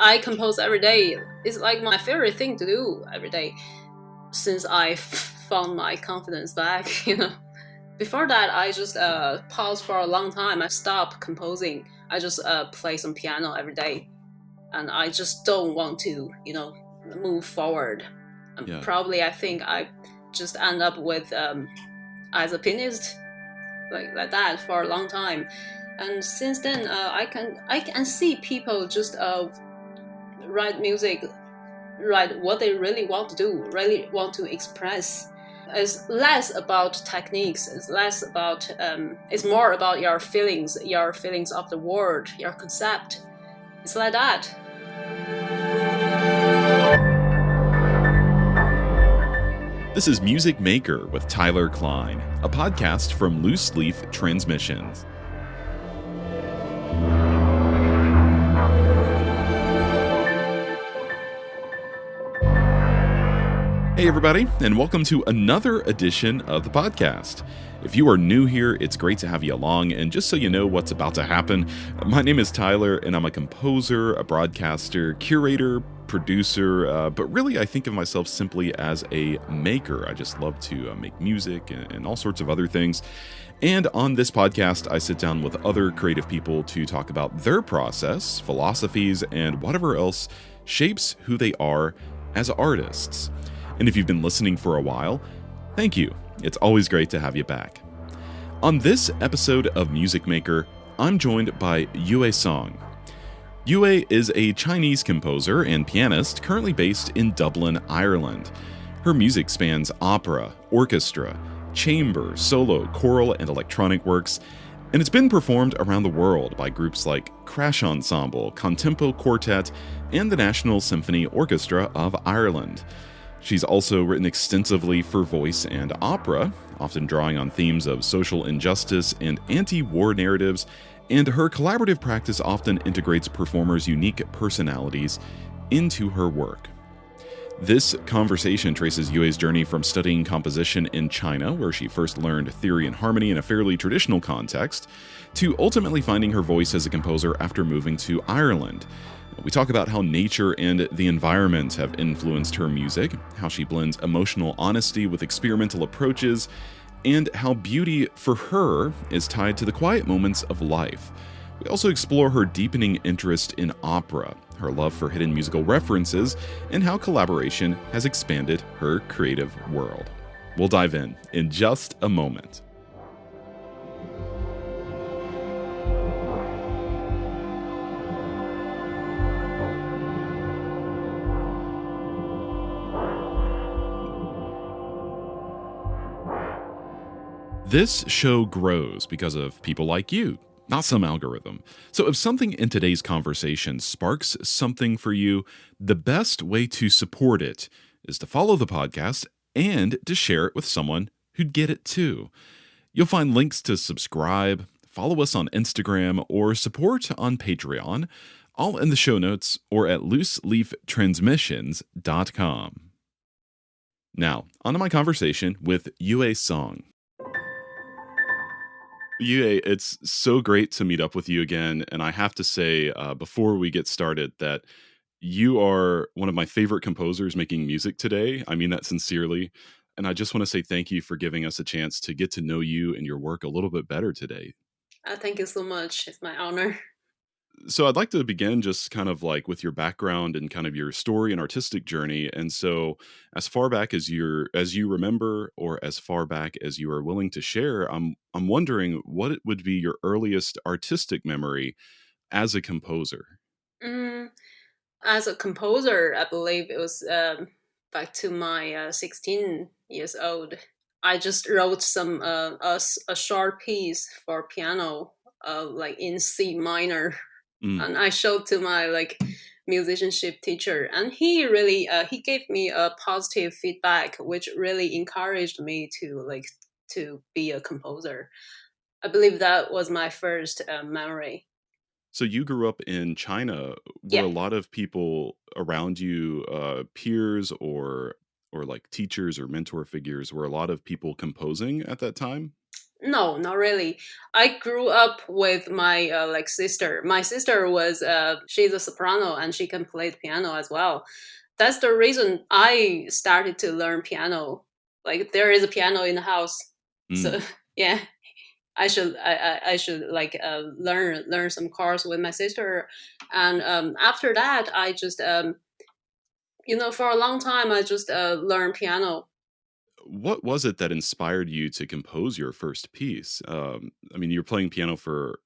I compose every day. It's like my favorite thing to do every day since I found my confidence back, Before that, I just paused for a long time. I stopped composing. I just play some piano every day. And I just don't want to, move forward. And Yeah. probably I think I just end up with as a pianist like that for a long time. And since then, I can see people just write music, write what they really want to do, really want to express. It's less about techniques. It's more about your feelings of the world, your concept. It's like that. This is Music Maker with Tyler Kline, a podcast from Loose Leaf Transmissions. Hey everybody, and welcome to another edition of the podcast. If you are new here, it's great to have you along, and just so you know what's about to happen, my name is Tyler, and I'm a composer, a broadcaster, curator, producer, but really I think of myself simply as a maker. I just love to make music and all sorts of other things. And on this podcast, I sit down with other creative people to talk about their process, philosophies, and whatever else shapes who they are as artists. And if you've been listening for a while, thank you. It's always great to have you back. On this episode of Music Maker, I'm joined by Yue Song. Yue is a Chinese composer and pianist currently based in Dublin, Ireland. Her music spans opera, orchestra, chamber, solo, choral, and electronic works, and it's been performed around the world by groups like Crash Ensemble, ConTempo Quartet, and the National Symphony Orchestra of Ireland. She's also written extensively for voice and opera, often drawing on themes of social injustice and anti-war narratives, and her collaborative practice often integrates performers' unique personalities into her work. This conversation traces Yue's journey from studying composition in China, where she first learned theory and harmony in a fairly traditional context, to ultimately finding her voice as a composer after moving to Ireland. We talk about how nature and the environment have influenced her music, how she blends emotional honesty with experimental approaches, and how beauty for her is tied to the quiet moments of life. We also explore her deepening interest in opera, her love for hidden musical references, and how collaboration has expanded her creative world. We'll dive in just a moment. This show grows because of people like you, not some algorithm. So if something in today's conversation sparks something for you, the best way to support it is to follow the podcast and to share it with someone who'd get it too. You'll find links to subscribe, follow us on Instagram, or support on Patreon, all in the show notes or at looseleaftransmissions.com. Now, on to my conversation with Yue Song. Yue, it's so great to meet up with you again. And I have to say, before we get started, that you are one of my favorite composers making music today. I mean that sincerely. And I just want to say thank you for giving us a chance to get to know you and your work a little bit better today. Thank you so much. It's my honor. So I'd like to begin just kind of like with your background and kind of your story and artistic journey. And so as far back as you remember, or as far back as you are willing to share, I'm wondering what it would be your earliest artistic memory as a composer. As a composer, I believe it was back to my 16 years old. I just wrote some a short piece for piano, like in C minor. And I showed to my musicianship teacher, and he really he gave me a positive feedback, which really encouraged me to be a composer. I believe that was my first memory. So you grew up in China. Were Yeah. a lot of people around you, peers or like teachers or mentor figures, were a lot of people composing at that time? No, not really. I grew up with my like sister. My sister was she's a soprano and she can play the piano as well. That's the reason I started to learn piano. Like there is a piano in the house, so Mm. yeah, I should like learn some chords with my sister, and after that I just for a long time I just learned piano. What was it that inspired you to compose your first piece? I mean, you're playing piano for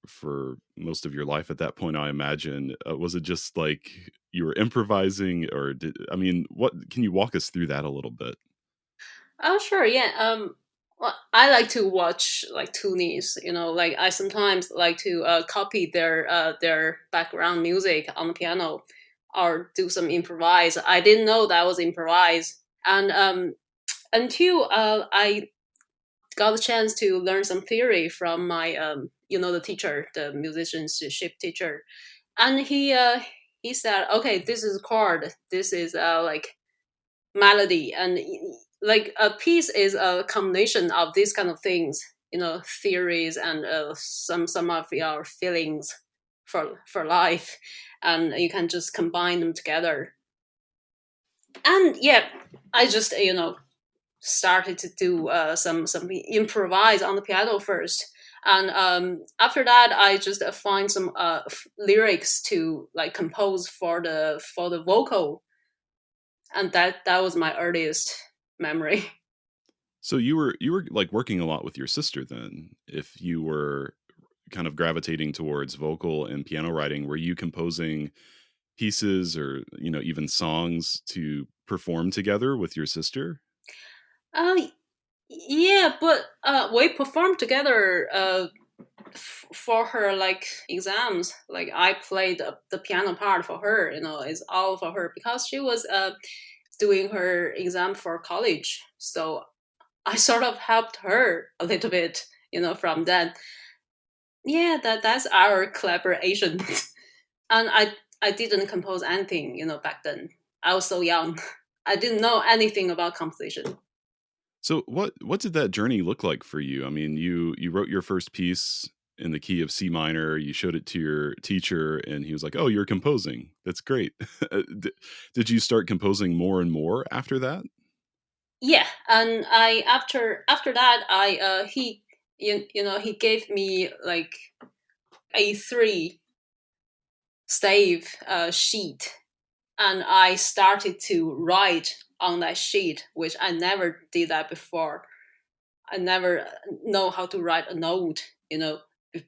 most of your life at that point, I imagine. Was it just like you were improvising, or I mean, what can you walk us through that a little bit? Oh, sure, yeah. Well, I like to watch like Toonies. Like I sometimes like to copy their background music on the piano, or do some improvise. I didn't know that was improvise, and until I got a chance to learn some theory from my the teacher, the musicianship teacher, and he said, okay, this is chord, this is like melody, and like a piece is a combination of these kind of things, theories and some of your feelings for life, and you can just combine them together. And yeah, I just started to do some improvise on the piano first, and after that I just find some lyrics to like compose for the vocal, and that was my earliest memory. So you were like working a lot with your sister then. If you were kind of gravitating towards vocal and piano writing, were you composing pieces or, even songs to perform together with your sister? uh yeah, but we performed together for her like exams. Like I played the piano part for her, it's all for her because she was doing her exam for college, so I sort of helped her a little bit, from that. Yeah, that's our collaboration. And I didn't compose anything, back then. I was so young. I didn't know anything about composition. So what did that journey look like for you? I mean, you wrote your first piece in the key of C minor, you showed it to your teacher and he was like, "Oh, you're composing. That's great." Did you start composing more and more after that? Yeah, and I after that I he gave me like A3 stave sheet, and I started to write on that sheet, which I never did that before. I never know how to write a note,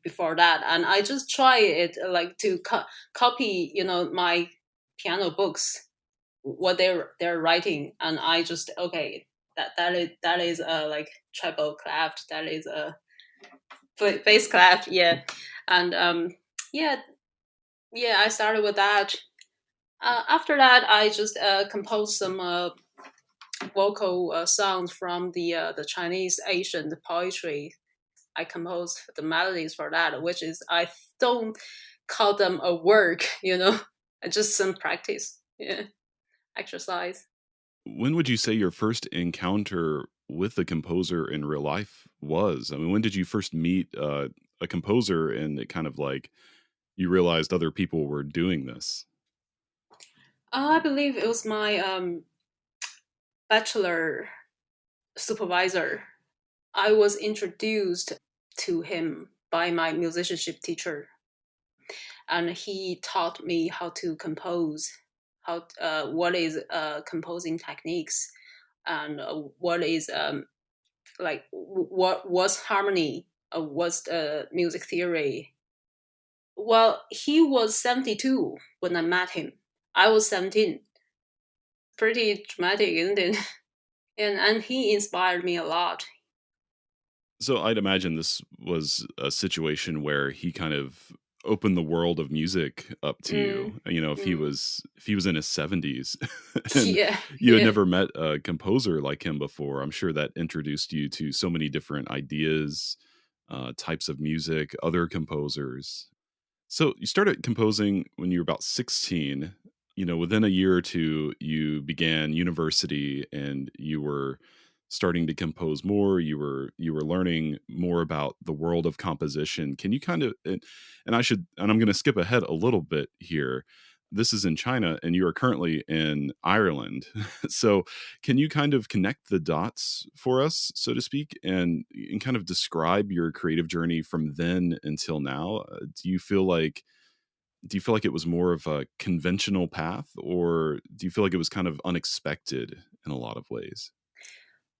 before that, and I just try it like to copy, my piano books, what they're writing, and I just okay, that is like treble clef, that is a bass clef, yeah, and yeah, yeah, I started with that. After that, I just composed some vocal songs from the Chinese ancient poetry. I composed the melodies for that, which is I don't call them a work, just some practice, yeah, exercise. When would you say your first encounter with a composer in real life was? I mean, when did you first meet a composer and it kind of like you realized other people were doing this? I believe it was my bachelor supervisor. I was introduced to him by my musicianship teacher, and he taught me how to compose, how what is composing techniques, and what is like what was harmony, what's the music theory. Well, he was 72 when I met him. I was 17. Pretty dramatic, isn't it? And he inspired me a lot. So I'd imagine this was a situation where he kind of opened the world of music up to Mm, you. If he mm. was in his 70s and Yeah, you had yeah. never met a composer like him before, I'm sure that introduced you to so many different ideas, types of music, other composers. So you started composing when you were about 16. Within a year or two, you began university and you were starting to compose more, you were learning more about the world of composition. Can you kind of and I'm going to skip ahead a little bit here. This is in China and you are currently in Ireland. So can you kind of connect the dots for us, so to speak, and kind of describe your creative journey from then until now? Do you feel like it was more of a conventional path, or do you feel like it was kind of unexpected in a lot of ways?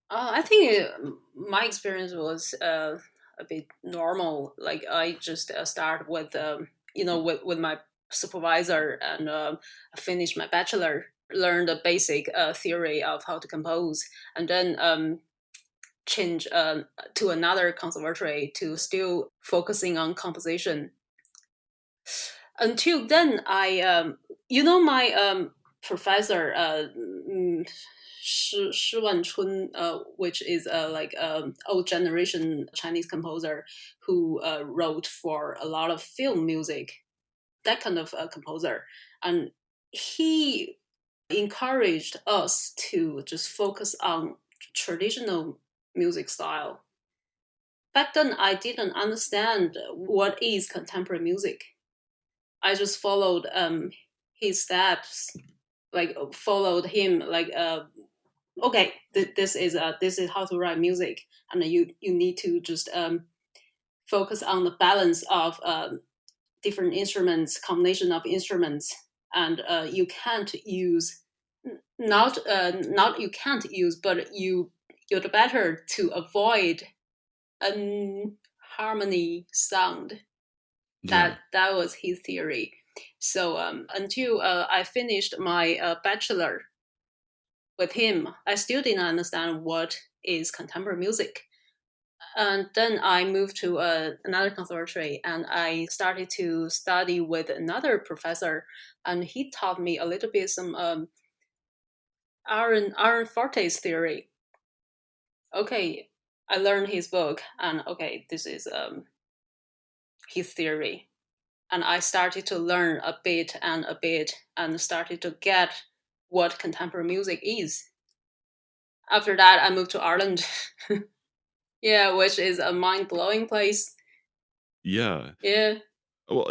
I think my experience was a bit normal. Like I just start with with my supervisor and finish my bachelor, learn the basic theory of how to compose, and then change to another conservatory to still focusing on composition. Until then, my professor, Shi Wanchun, which is like old generation Chinese composer who wrote for a lot of film music, that kind of composer, and he encouraged us to just focus on traditional music style. Back then, I didn't understand what is contemporary music. I just followed his steps, like followed him, like okay, this is how to write music, and you need to just focus on the balance of different instruments, combination of instruments, and you can't use not you can't use, but you're better to avoid harmony sound. Yeah. That was his theory. So until I finished my bachelor with him, I still didn't understand what is contemporary music. And then I moved to another conservatory and I started to study with another professor, and he taught me a little bit some Aaron Forte's theory. Okay, I learned his book, and okay, this is his theory. And I started to learn a bit and started to get what contemporary music is. After that, I moved to Ireland. Yeah, which is a mind blowing place. Yeah. Yeah. Well,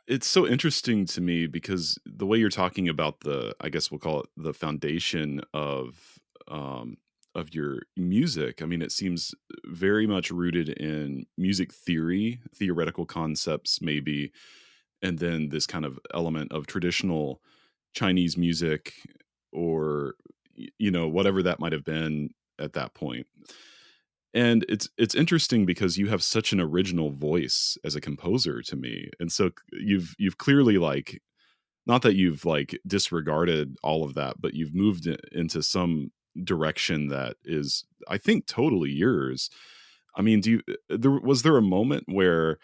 it's so interesting to me because the way you're talking about the, I guess we'll call it the foundation um of your music. I mean, it seems very much rooted in music theory, theoretical concepts maybe, and then this kind of element of traditional Chinese music, or whatever that might have been at that point. And it's interesting because you have such an original voice as a composer to me. And so you've clearly, like, not that you've like disregarded all of that, but you've moved into some direction that is, I think, totally yours. I mean, was there a moment where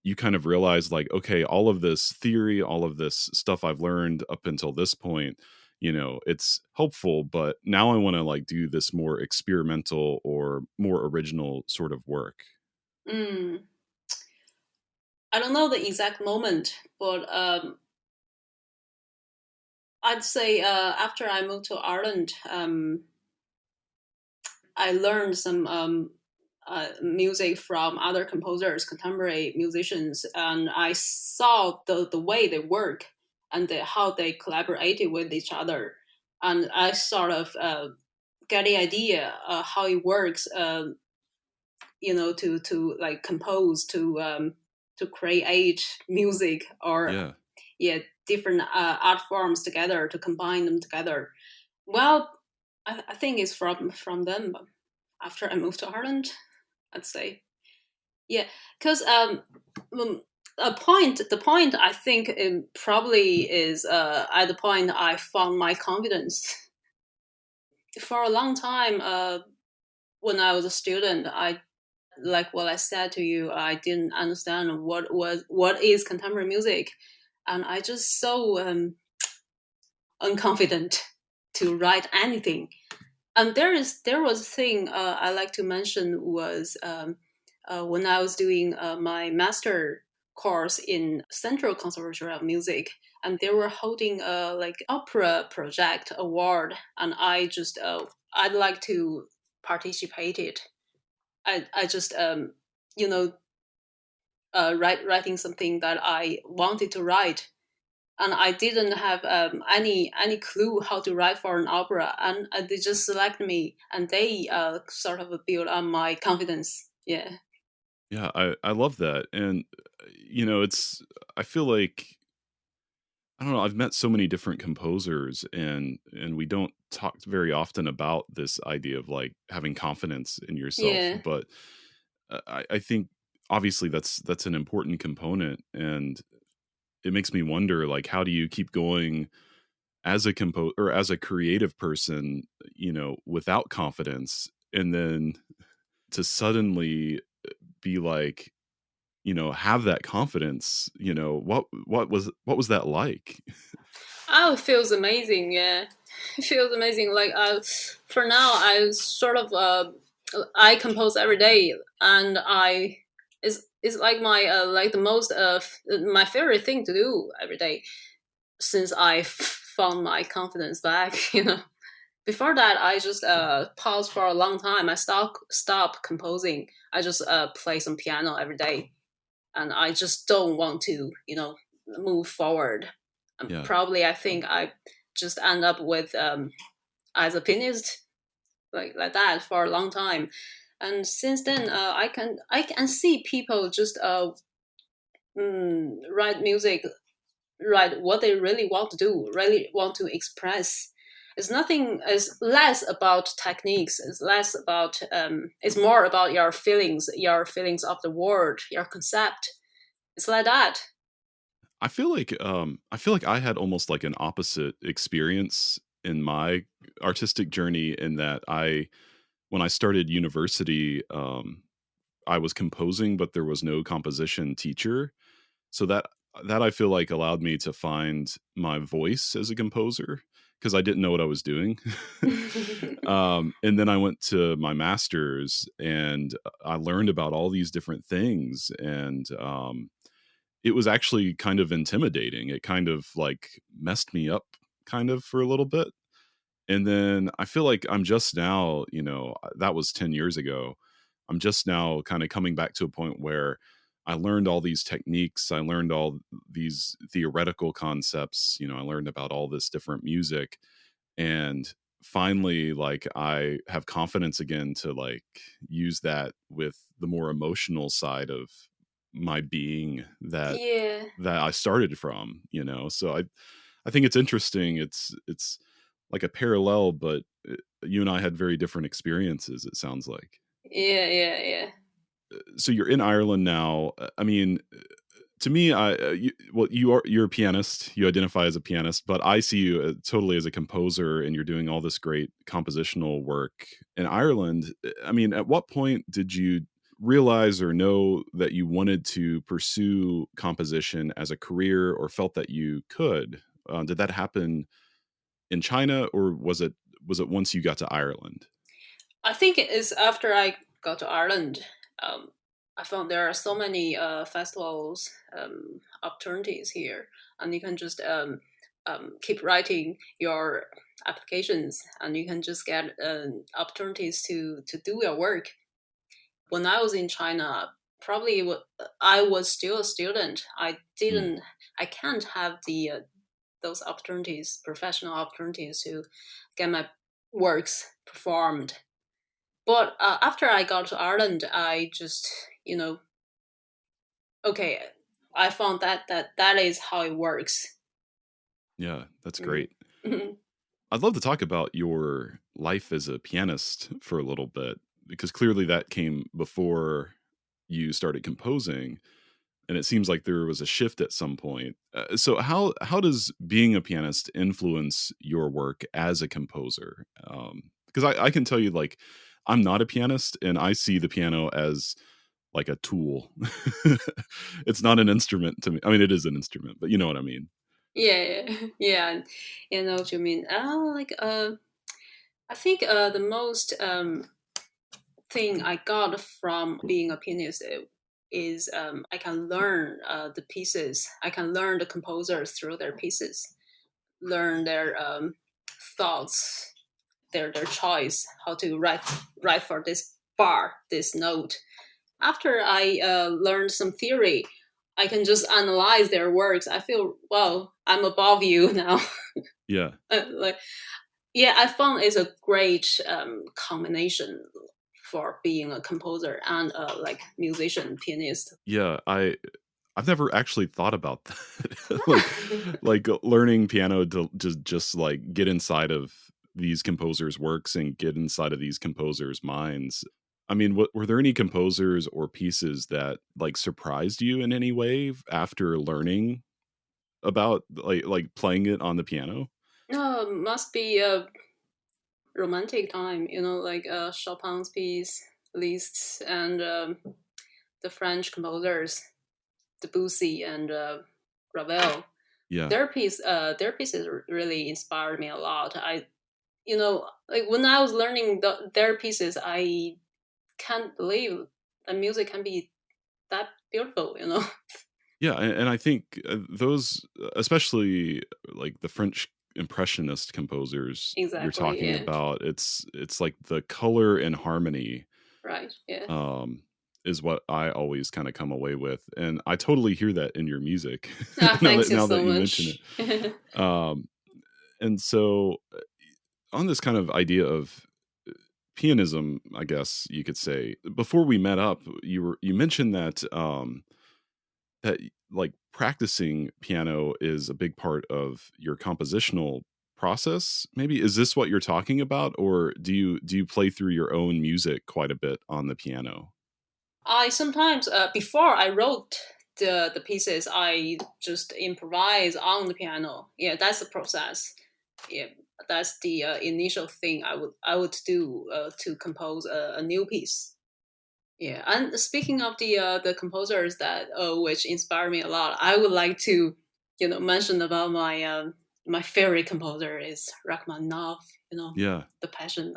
you kind of realize, like, okay, all of this theory, all of this stuff I've learned up until this point, it's helpful, but now I want to like do this more experimental or more original sort of work? Mm. I don't know the exact moment, but I'd say after I moved to Ireland, I learned some music from other composers, contemporary musicians, and I saw the way they work and how they collaborated with each other. And I sort of get the idea how it works, to like compose, to create music, or Yeah. yeah, different art forms together, to combine them together. Well, I think it's from them after I moved to Ireland, I'd say. Yeah, because um, the point I think probably is at the point I found my confidence. For a long time, when I was a student, I like what I said to you, I didn't understand what is contemporary music, and I just so unconfident to write anything. And there was a thing I like to mention was when I was doing my master course in Central Conservatory of Music, and they were holding a like opera project award, and I just I'd like to participate it. I just you know writing something that I wanted to write, and I didn't have any clue how to write for an opera, and they just select me, and they sort of build on my confidence. Yeah, Yeah, I love that. And it's I feel like I don't know, I've met so many different composers, and we don't talk very often about this idea of like having confidence in yourself, yeah, but I think obviously that's an important component, and it makes me wonder like how do you keep going as a or as a creative person, without confidence, and then to suddenly be like, have that confidence, what was that like? oh, it feels amazing. Yeah, it feels amazing. Like for now, I sort of I compose every day, and I it's like my like the most my favorite thing to do every day since I found my confidence back. Before that, I just paused for a long time. I stop composing. I just play some piano every day, and I just don't want to move forward. Yeah. Probably, I think I just end up with as a pianist like that for a long time. And since then, I can see people just write music, write what they really want to do, really want to express. It's nothing. It's less about techniques. It's less about. It's more about your feelings of the world, your concept. It's like that. I feel like I had almost like an opposite experience in my artistic journey, in that when I started university, I was composing, but there was no composition teacher. So that I feel like allowed me to find my voice as a composer, because I didn't know what I was doing. And then I went to my master's, and I learned about all these different things, and it was actually kind of intimidating. It kind of like messed me up kind of for a little bit. And then I feel like I'm just now, that was 10 years ago. I'm just now kind of coming back to a point where I learned all these techniques. I learned all these theoretical concepts. I learned about all this different music. And finally, like, I have confidence again to like use that with the more emotional side of my being Yeah, that I started from, So I think it's interesting. It's like a parallel, but you and I had very different experiences, it sounds like. yeah, yeah, yeah. So you're in Ireland now. I mean, to me, you're a pianist. You identify as a pianist, but I see you totally as a composer, and you're doing all this great compositional work in Ireland. I mean, at what point did you realize or know that you wanted to pursue composition as a career, or felt that you could? Did that happen in China, or was it once you got to Ireland? I think it is after I got to Ireland. Um, I found there are so many festivals opportunities here, and you can just keep writing your applications, and you can just get opportunities to do your work. When I was in China, probably I was still a student. Mm, I can't have the those opportunities, professional opportunities to get my works performed. But after I got to Ireland, I just, okay, I found that is how it works. yeah, that's Mm. great. I'd love to talk about your life as a pianist for a little bit, because clearly that came before you started composing, and it seems like there was a shift at some point. So how does being a pianist influence your work as a composer? Because I can tell you, like, I'm not a pianist, and I see the piano as like a tool. It's not an instrument to me. I mean, it is an instrument, but you know what I mean. Yeah, yeah, yeah. You know what you mean. I think the most thing I got from being a pianist is I can learn the pieces. I can learn the composers through their pieces, learn their thoughts. their choice how to write for this bar, this note. After I learned some theory, I can just analyze their works. I feel, well, I'm above you now. Yeah. Like, yeah, I found it's a great combination for being a composer and like musician, pianist. Yeah, I've never actually thought about that. Like learning piano to just like get inside of these composers' works and get inside of these composers' minds. I mean, were there any composers or pieces that like surprised you in any way after learning about like playing it on the piano? Must be a romantic time, like Chopin's piece, Liszt, and the French composers, Debussy and Ravel. Yeah. Their pieces really inspired me a lot. Like when I was learning their pieces, I can't believe that music can be that beautiful. Yeah, and I think those, especially like the French impressionist composers you're Exactly. talking Yeah. about, it's like the color and harmony Right. Yeah. um is what I always kind of come away with, and I totally hear that in your music Ah, now thanks that you now so that you mention much. it. Um and so on this kind of idea of pianism, I guess you could say, before we met up, you mentioned that that like practicing piano is a big part of your compositional process. Maybe is this what you're talking about, or do you play through your own music quite a bit on the piano? I sometimes, before I wrote the pieces, I just improvise on the piano. Yeah, that's the process. Yeah, that's the initial thing I would do to compose a new piece. Yeah, and speaking of the composers that which inspire me a lot, I would like to mention about my favorite composer is Rachmaninoff. Yeah. The Passion.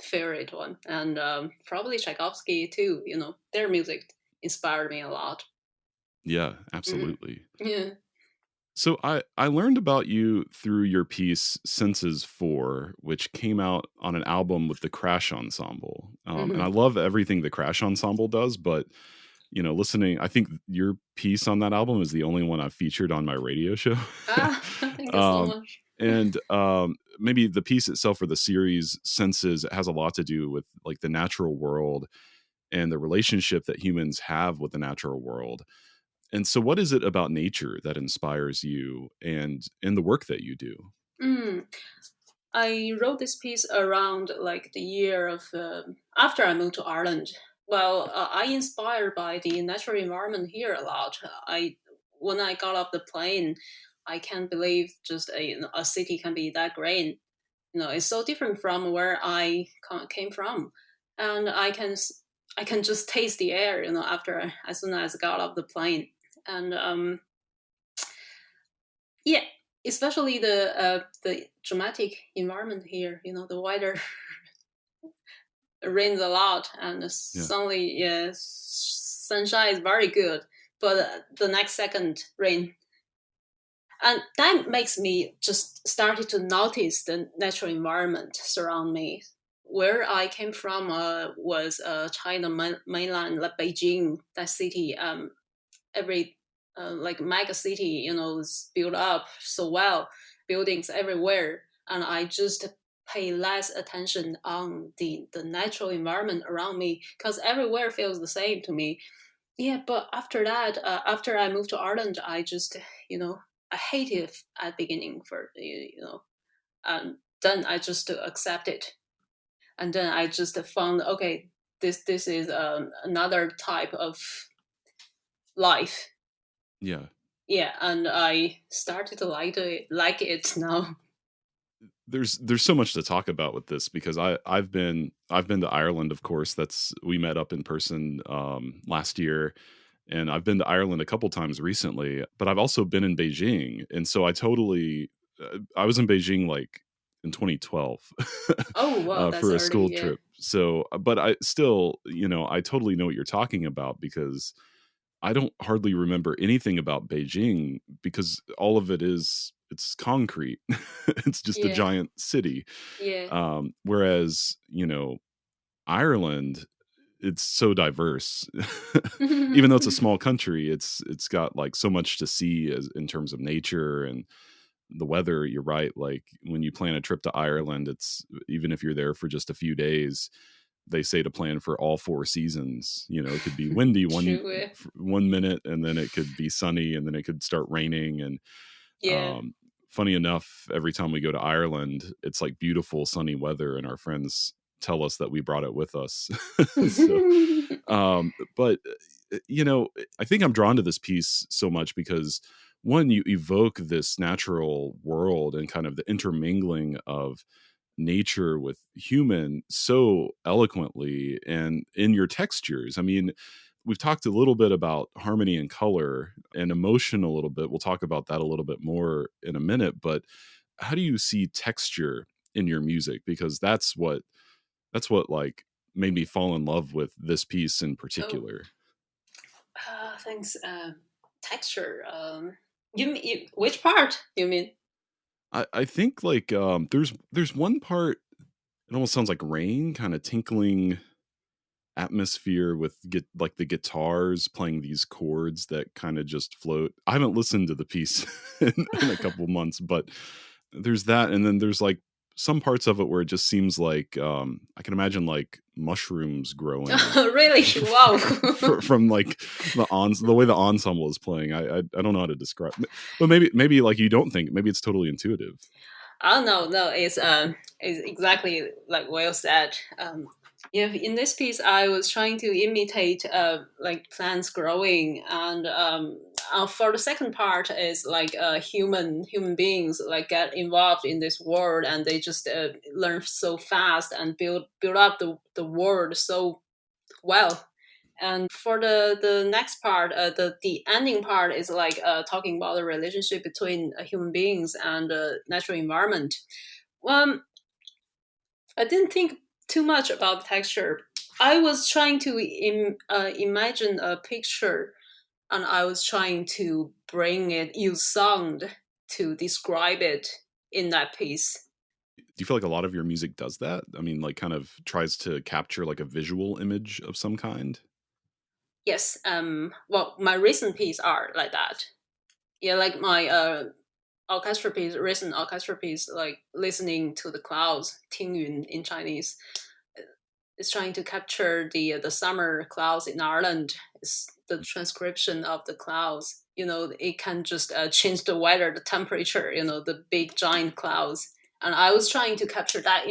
Favorite one, and probably Tchaikovsky too. Their music inspired me a lot. Yeah, Hmm. absolutely. Yeah. So I learned about you through your piece Senses 4, which came out on an album with the Crash Ensemble. And I Hmm. love everything the Crash Ensemble does, but listening, I think your piece on that album is the only one I've featured on my radio show. Thank you so um, much. and maybe the piece itself or the series Senses has a lot to do with like the natural world and the relationship that humans have with the natural world. And so, what is it about nature that inspires you and in the work that you do? Mm. I wrote this piece around like the year of after I moved to Ireland. Well, I inspired by the natural environment here a lot. I When I got off the plane, I can't believe just a city can be that great. It's so different from where I came from, and I can just taste the air. After as soon as I got off the plane, and yeah, especially the dramatic environment here. The weather rains a lot, and Yeah, suddenly, yeah, sunshine is very good, but the next second rain. And that makes me just started to notice the natural environment surround me. Where I came from was China mainland, like Beijing, that city. Every like mega city, is built up so well, buildings everywhere, and I just pay less attention on the natural environment around me because everywhere feels the same to me. Yeah, but after that, after I moved to Ireland, I just, you know, I hated it at beginning for, and then I just accept it. And then I just found, okay, this is another type of life. yeah. Yeah, and I started to like it now. There's so much to talk about with this because I've been to Ireland, of course. That's we met up in person last year, and I've been to Ireland a couple times recently. But I've also been in Beijing, and so I was in Beijing like in 2012 Oh wow, that's for a early. school Yeah. trip. So, but I still, I totally know what you're talking about because I don't hardly remember anything about Beijing because all of it is it's concrete. It's just a Yeah. giant city. Yeah. Whereas, Ireland, it's so diverse. Even though it's a small country, it's got like so much to see as in terms of nature and the weather. You're right. Like when you plan a trip to Ireland, it's even if you're there for just a few days, they say to plan for all four seasons. It could be windy True. Yeah. 1 minute, and then it could be sunny, and then it could start raining. And Yeah. um, funny enough, every time we go to Ireland, it's like beautiful sunny weather, and our friends tell us that we brought it with us. So, but I think I'm drawn to this piece so much because one, you evoke this natural world and kind of the intermingling of nature with human so eloquently and in your textures. I mean, we've talked a little bit about harmony and color and emotion a little bit. We'll talk about that a little bit more in a minute, but how do you see texture in your music? Because that's what like made me fall in love with this piece in Oh, particular. thanks. Texture. Which part you mean? I think like there's one part, it almost sounds like rain, kind of tinkling atmosphere with like the guitars playing these chords that kind of just float. I haven't listened to the piece in a couple months, but there's that, and then there's like some parts of it where it just seems like I can imagine like mushrooms growing Really? Wow. from like the way the ensemble is playing. I don't know how to describe, but maybe like you don't think, maybe it's totally intuitive. Oh no, no, it's exactly like well said. Yeah, in this piece, I was trying to imitate like plants growing, and for the second part is like human beings like get involved in this world, and they just learn so fast and build up the world so well. And for the next part, the ending part is like talking about the relationship between human beings and natural environment. Um, I didn't think too much about the texture. I was trying to imagine a picture, and I was trying to bring it, use sound to describe it in that piece. Do you feel like a lot of your music does that? I mean, like kind of tries to capture like a visual image of some kind? Yes. Well, my recent piece are like that. Yeah, like my orchestra piece, recent orchestra piece, like listening to the clouds, 听云 in Chinese, is trying to capture the summer clouds in Ireland. It's the transcription of the clouds. It can just change the weather, the temperature. The big giant clouds, and I was trying to capture that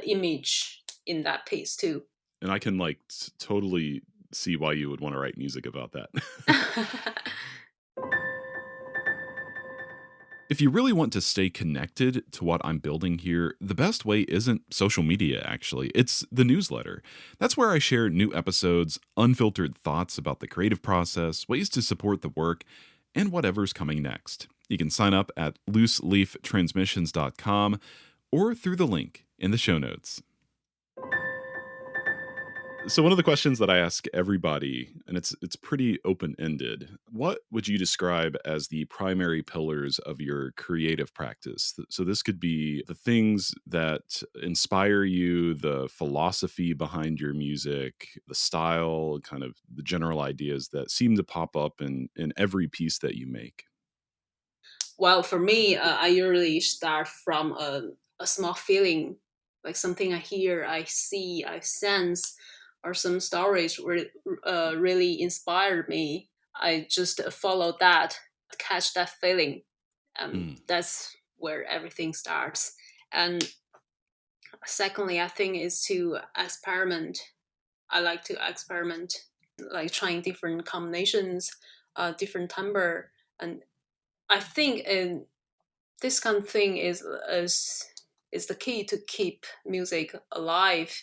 image in that piece too. And I can like totally see why you would want to write music about that. If you really want to stay connected to what I'm building here, the best way isn't social media, actually. It's the newsletter. That's where I share new episodes, unfiltered thoughts about the creative process, ways to support the work, and whatever's coming next. You can sign up at looseleaftransmissions.com or through the link in the show notes. So one of the questions that I ask everybody, and it's pretty open-ended, what would you describe as the primary pillars of your creative practice? So this could be the things that inspire you, the philosophy behind your music, the style, kind of the general ideas that seem to pop up in every piece that you make. Well, for me, I usually start from a small feeling, like something I hear, I see, I sense, or some stories really inspired me. I just follow that, catch that feeling. Mm. That's where everything starts. And secondly, I think is to experiment. I like to experiment, like trying different combinations, different timbre, and I think this kind of thing is the key to keep music alive.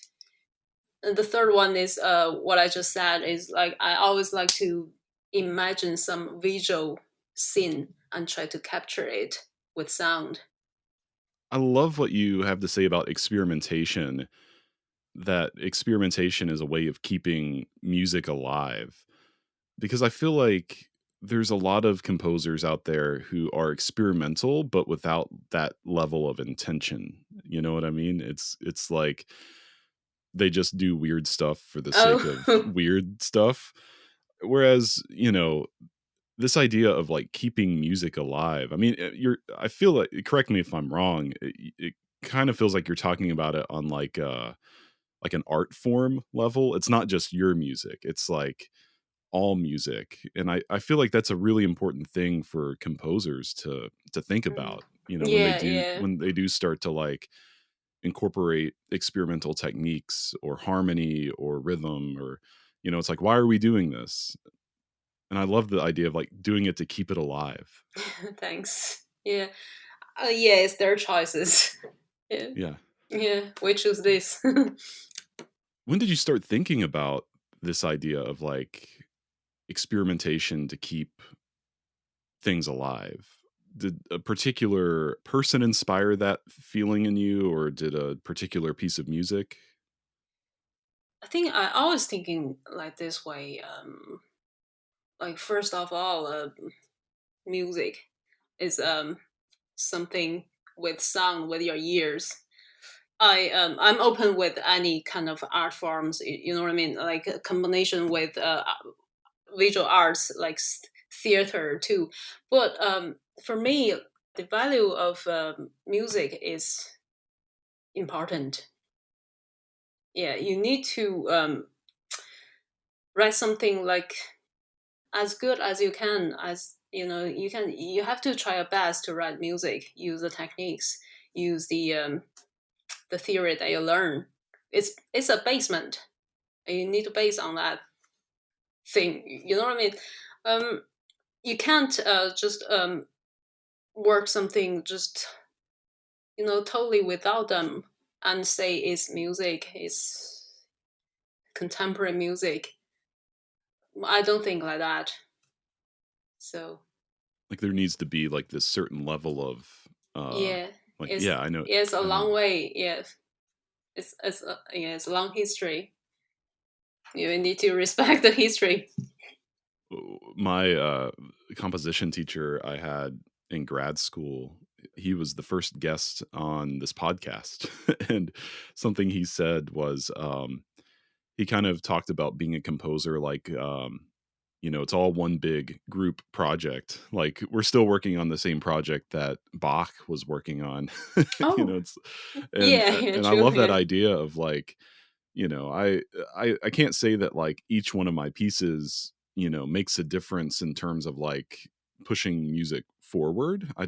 And the third one is what I just said is like I always like to imagine some visual scene and try to capture it with sound. I love what you have to say about experimentation, that experimentation is a way of keeping music alive, because I feel like there's a lot of composers out there who are experimental, but without that level of intention. You know what I mean? It's like they just do weird stuff for the sake of Oh, weird stuff. Whereas, this idea of like keeping music alive. I mean, I feel like, correct me if I'm wrong, it kind of feels like you're talking about it on like an art form level. It's not just your music. It's like all music. And I feel like that's a really important thing for composers to think mm. about, Yeah, yeah. when they do start to like incorporate experimental techniques or harmony or rhythm, or it's like, why are we doing this? And I love the idea of like doing it to keep it alive. Thanks. Yeah. Yeah, it's their choices. Yeah. Yeah. Yeah, we choose this. When did you start thinking about this idea of like experimentation to keep things alive? Did a particular person inspire that feeling in you, or did a particular piece of music? I think I always thinking like this way. Like first of all, music is something with sound with your ears. I'm open with any kind of art forms. You know what I mean? Like a combination with visual arts, like theater too. But for me, the value of music is important. Yeah, you need to write something like as good as you can. As you know, you have to try your best to write music. Use the techniques. Use the theory that you learn. It's a basement. And you need to base on that thing. You know what I mean? You can't just work something just totally without them and say it's music, it's contemporary music. I don't think like that. So Like there needs to be like this certain level of uh yeah, like, it's yeah, I know. it's a I know. long way. Yeah, it's a long history. You need to respect the history. My composition teacher I had in grad school, he was the first guest on this podcast. And something he said was, he kind of talked about being a composer like, it's all one big group project. Like we're still working on the same project that Bach was working on. Oh, It's and yeah, yeah, and I true, love that yeah, idea of like, I can't say that like each one of my pieces, makes a difference in terms of like pushing music forward. I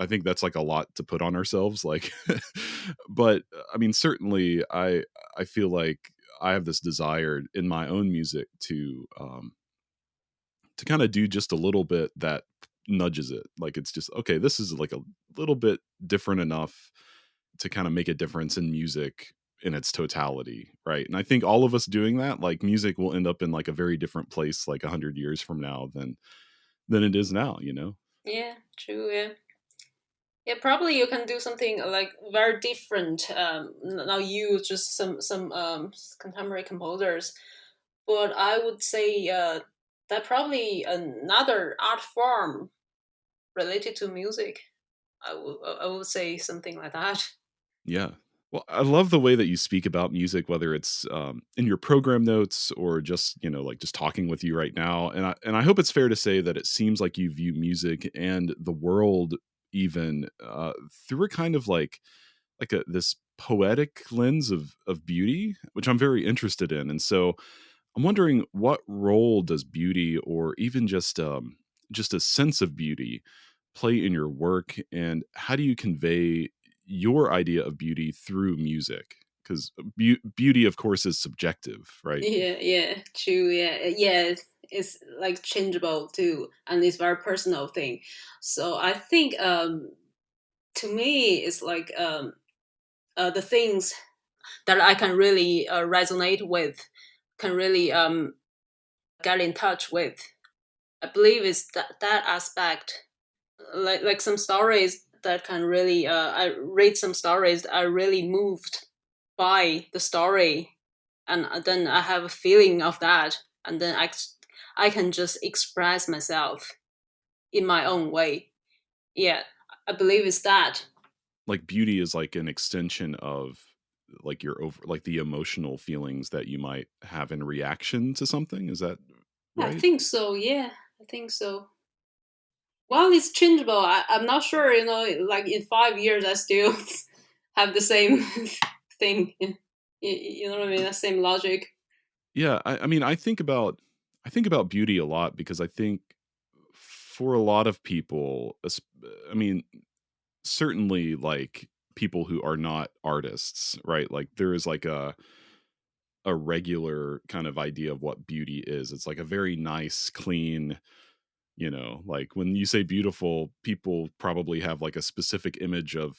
think that's like a lot to put on ourselves, like but I mean, certainly I feel like I have this desire in my own music to kind of do just a little bit that nudges it. Like it's just okay, this is like a little bit different enough to kind of make a difference in music in its totality, right? And I think all of us doing that, like music will end up in like a very different place like 100 years from now than it is now, you know? yeah, true, yeah. Yeah, probably you can do something like very different. Now you just some contemporary composers, but I would say that probably another art form related to music. I would say something like that. Yeah. Well, I love the way that you speak about music, whether it's in your program notes or just like just talking with you right now. And I hope it's fair to say that it seems like you view music and the world even through a kind of like a this poetic lens of beauty, which I'm very interested in. And so I'm wondering, what role does beauty, or even just a sense of beauty, play in your work, and how do you convey your idea of beauty through music? Because beauty, of course, is subjective, right? Yeah, yeah, true. Yeah, yeah. It's like changeable too, and it's very personal thing. So I think to me, it's like the things that I can really resonate with, can really get in touch with. I believe it's that aspect. Like some stories that can really I read some stories that are really moved by the story, and then I have a feeling of that, and then I can just express myself in my own way. Yeah, I believe it's that. Like beauty is like an extension of like your over like the emotional feelings that you might have in reaction to something. Is that I right? think so. Yeah, I think so. Well, it's changeable. I'm not sure. Like in 5 years, I still have the same thing. You know what I mean? The same logic. Yeah, I mean, I think about beauty a lot because I think for a lot of people, I mean, certainly like people who are not artists, right? Like there is like a regular kind of idea of what beauty is. It's like a very nice, clean, like when you say beautiful, people probably have like a specific image of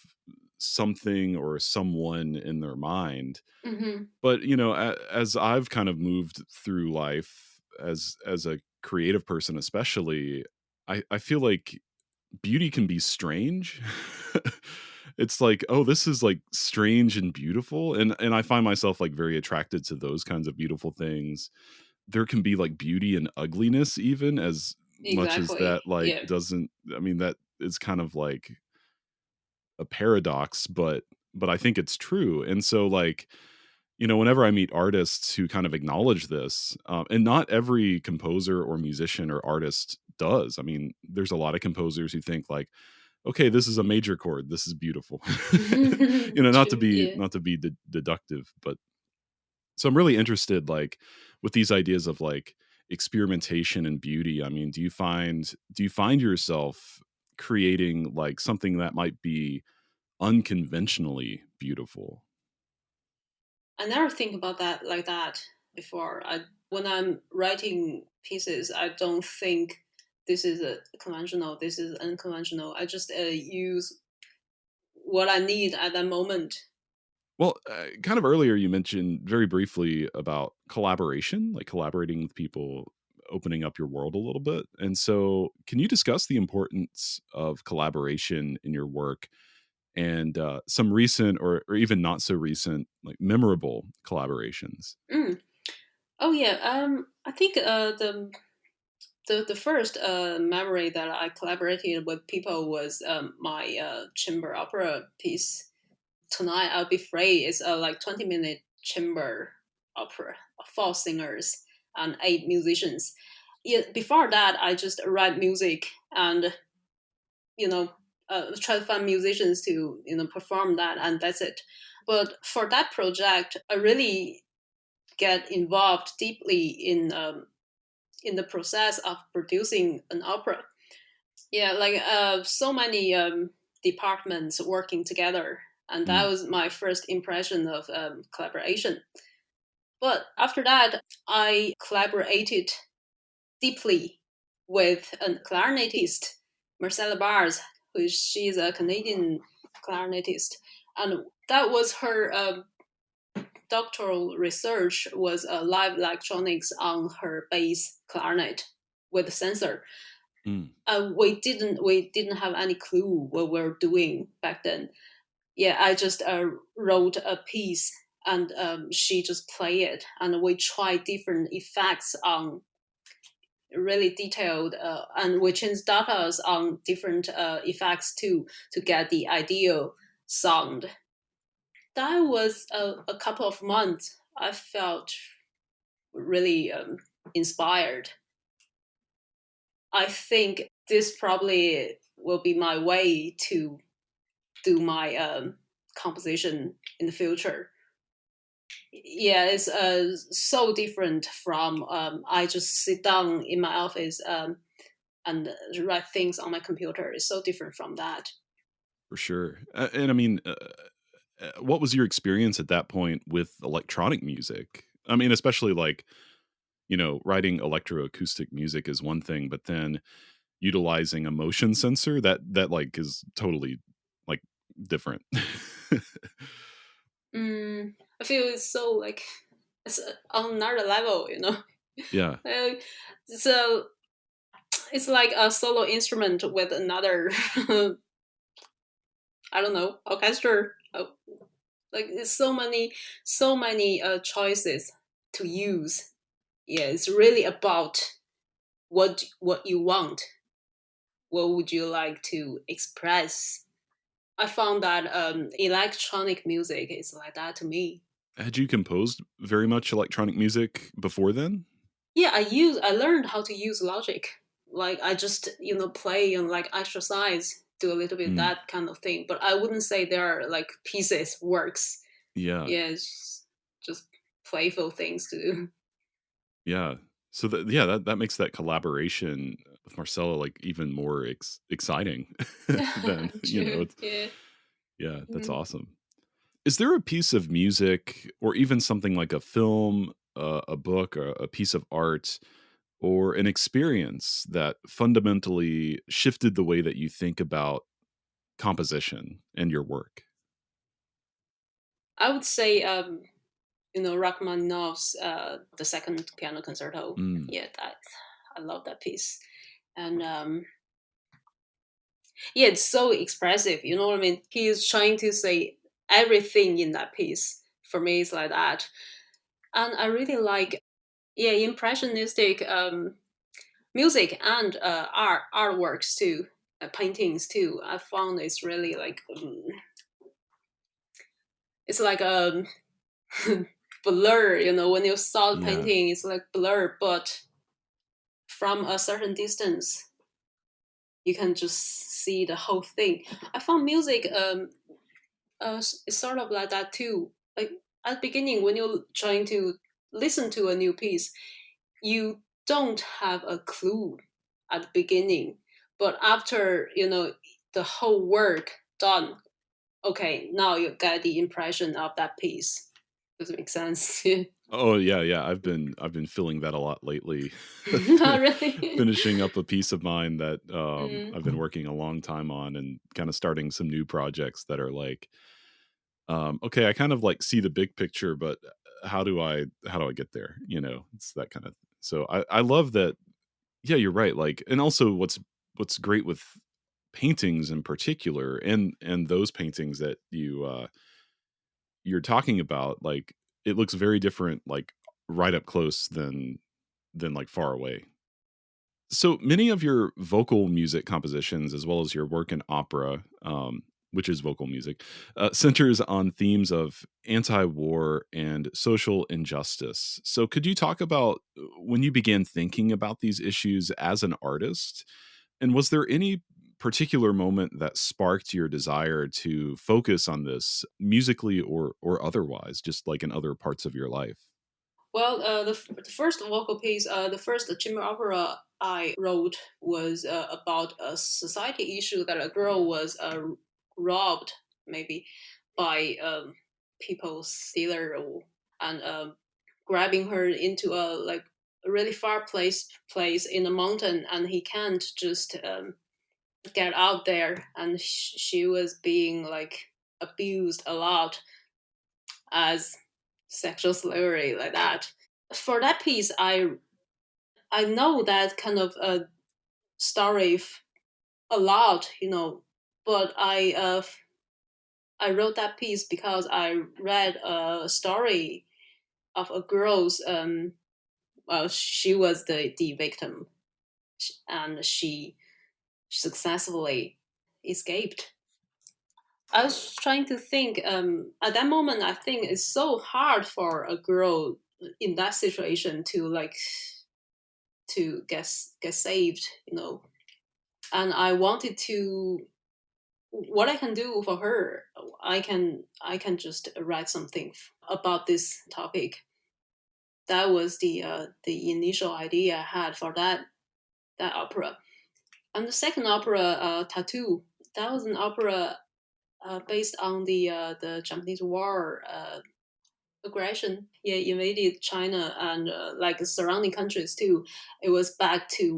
something or someone in their mind. Hmm. But as I've kind of moved through life as a creative person, especially, I feel like beauty can be strange. It's like, oh, this is like strange and beautiful, and I find myself like very attracted to those kinds of beautiful things. There can be like beauty and ugliness, even as much as Exactly. that like Yeah. doesn't, I mean, that is kind of like a paradox, but I think it's true. And so like, whenever I meet artists who kind of acknowledge this, and not every composer or musician or artist does. I mean, there's a lot of composers who think like, okay, this is a major chord, this is beautiful. Not to True. be Yeah. deductive, but so I'm really interested, like, with these ideas of like experimentation and beauty. I mean, do you find yourself creating like something that might be unconventionally beautiful? I never think about that like that before. When I'm writing pieces, I don't think this is a conventional, this is unconventional. I just use what I need at that moment. Well, kind of earlier you mentioned very briefly about collaboration, like collaborating with people, opening up your world a little bit. And so, can you discuss the importance of collaboration in your work and some recent or even not so recent, like memorable collaborations? Mm. Oh yeah. I think the first memory that I collaborated with people was my chamber opera piece. Tonight I'll Be Free is a like 20-minute chamber opera, four singers and eight musicians. Yeah, before that, I just write music and you know try to find musicians to perform that, and that's it. But for that project, I really get involved deeply in the process of producing an opera. Yeah, like so many departments working together, and that Mm, was my first impression of collaboration. But after that, I collaborated deeply with a clarinetist, Marcella Bars, who she's a Canadian clarinetist, and that was her doctoral research was live electronics on her bass clarinet with sensor. mm. We didn't have any clue what we were doing back then. Yeah, I just wrote a piece and she just played it, and we tried different effects on really detailed, and we changed data on different effects too to get the ideal sound. That was a couple of months. I felt really inspired. I think this probably will be my way to do my composition in the future. Yeah, it's so different from I just sit down in my office and write things on my computer. It's so different from that. For sure. And I mean, what was your experience at that point with electronic music? I mean, especially like, writing electroacoustic music is one thing, but then utilizing a motion sensor, that like is totally like different. I feel it's so like it's on another level. Yeah. Uh, so it's like a solo instrument with another I don't know orchestra. Like there's so many choices to use. Yeah, it's really about what you want, what would you like to express. I found that electronic music is like that to me. Had you composed very much electronic music before then? Yeah, I learned how to use Logic. Like I just play and like exercise, do a little bit Mm, that kind of thing. But I wouldn't say they are like pieces, works. yeah, Yeah, it's just playful things to do. yeah. So that makes that collaboration with Marcella like even more exciting than True. it's Yeah. yeah, that's Mhm. awesome. Is there a piece of music or even something like a film, a book, a piece of art, or an experience that fundamentally shifted the way that you think about composition and your work? I would say Rachmaninoff's the second piano concerto. Mm, Yeah, that I love that piece. And yeah, it's so expressive. You know what I mean? He is trying to say everything in that piece. For me, it's like that, and I really like yeah impressionistic music and artworks too, paintings too. I found it's really like it's like a blur. When you saw the yeah. painting, it's like blur, but from a certain distance, you can just see the whole thing. I found music it's sort of like that too. Like at the beginning, when you're trying to listen to a new piece, you don't have a clue at the beginning, but after the whole work done, okay, now you get the impression of that piece. Does it make sense? Oh, yeah, yeah, I've been feeling that a lot lately. Not really. Finishing up a piece of mine that, Mm. I've been working a long time on and kinda starting some new projects that are like, okay, I kind of, like, see the big picture, but how do I get there, It's that kinda so I love that yeah, you're right, like and also what's great with paintings in particular and those paintings that you're talking about, like, it looks very different, like, right up close than, like, far away. So, many of your vocal music compositions, as well as your work in opera, which is vocal music, centers on themes of anti-war and social injustice. So, could you talk about when you began thinking about these issues as an artist? And was there any particular moment that sparked your desire to focus on this musically or otherwise, just like in other parts of your life? Well, the first vocal piece, the first chamber opera I wrote was about a society issue that a girl was robbed, maybe, by people stealer and grabbing her into a like a really far place in the mountain, and he can't just get out there, and she was being like abused a lot as sexual slavery like that. For that piece, I know that kind of a story a lot, but I wrote that piece because I read a story of a girl's well, she was the victim, and she successfully escaped. I was trying to think. At that moment, I think it's so hard for a girl in that situation to like to get saved, And I wanted to what I can do for her. I can just write something about this topic. That was the initial idea I had for that opera. And the second opera, Tattoo, that was an opera based on the Japanese War aggression. Yeah, invaded China and like surrounding countries too. It was back to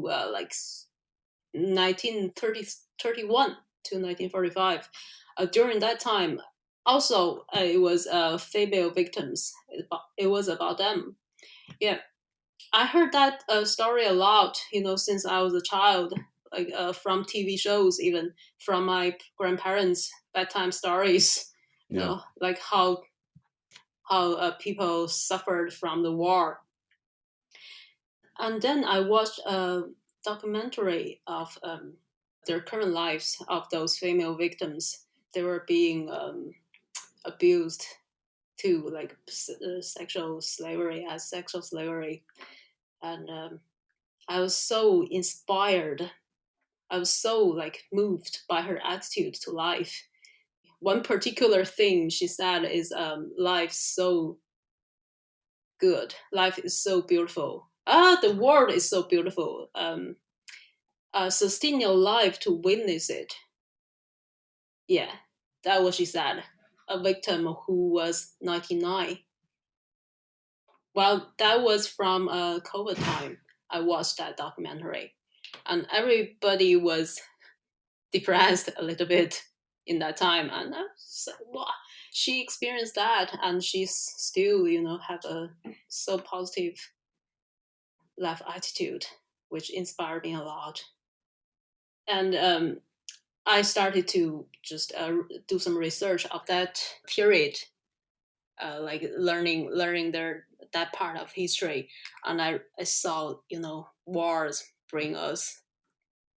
1931 to 1945. During that time, also it was female victims. It was about them. Yeah, I heard that story a lot. Since I was a child, like from TV shows, even from my grandparents' bedtime stories. Yeah. Like how people suffered from the war. And then I watched documentary of their current lives of those female victims. They were being abused to like sexual slavery as sexual slavery, and I was so inspired. I was so like moved by her attitude to life. One particular thing she said is, "Life's so good. Life is so beautiful. The world is so beautiful. Sustain your life to witness it." Yeah, that was she said. A victim who was 99. Well, that was from COVID time. I watched that documentary, and everybody was depressed a little bit in that time. And so, wow, she experienced that, and she's still, have a so positive life attitude, which inspired me a lot. And I started to just do some research of that period, like learning their that part of history, and I saw wars bring us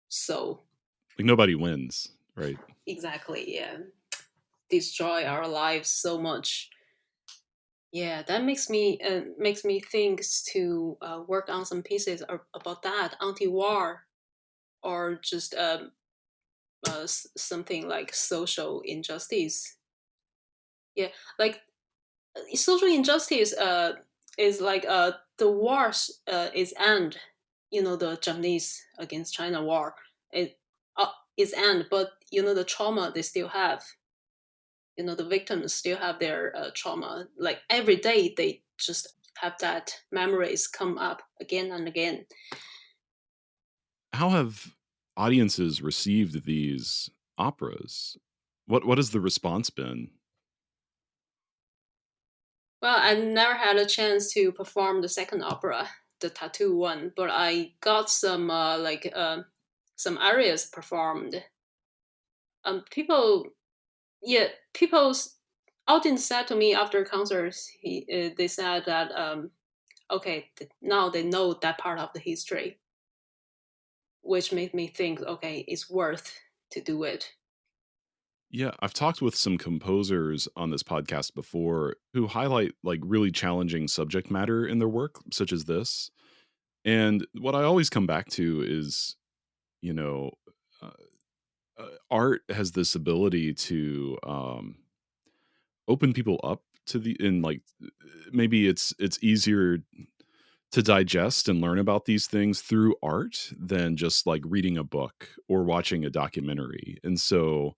so Like nobody wins, right? exactly, yeah, destroy our lives so much. Yeah, that makes me think to work on some pieces about that anti-war, or just something like social injustice. Yeah, like social injustice is like the wars is end. The Japanese against China war, it is end, but the trauma they still have. The victims still have their trauma. Like every day, they just have that memories come up again and again. How have audiences received these operas? What has the response been? Well, I never had a chance to perform the second opera, the tattoo one, but I got some some areas performed. People, yeah, people's audience said to me after concerts, they said that okay, now they know that part of the history, which made me think, okay, it's worth to do it. Yeah, I've talked with some composers on this podcast before who highlight like really challenging subject matter in their work, such as this. And what I always come back to is, you know, uh, art has this ability to open people up to the and like maybe it's easier to digest and learn about these things through art than just like reading a book or watching a documentary. And so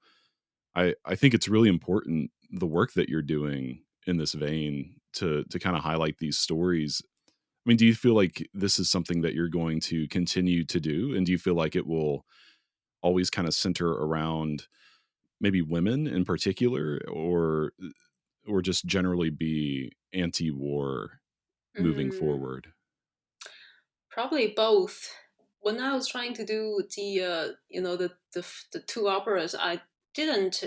I think it's really important the work that you're doing in this vein to kind of highlight these stories. I mean, do you feel like this is something that you're going to continue to do? And do you feel like it will always kind of center around maybe women in particular, or just generally be anti-war moving Mm, forward? probably both. When I was trying to do the two operas, I didn't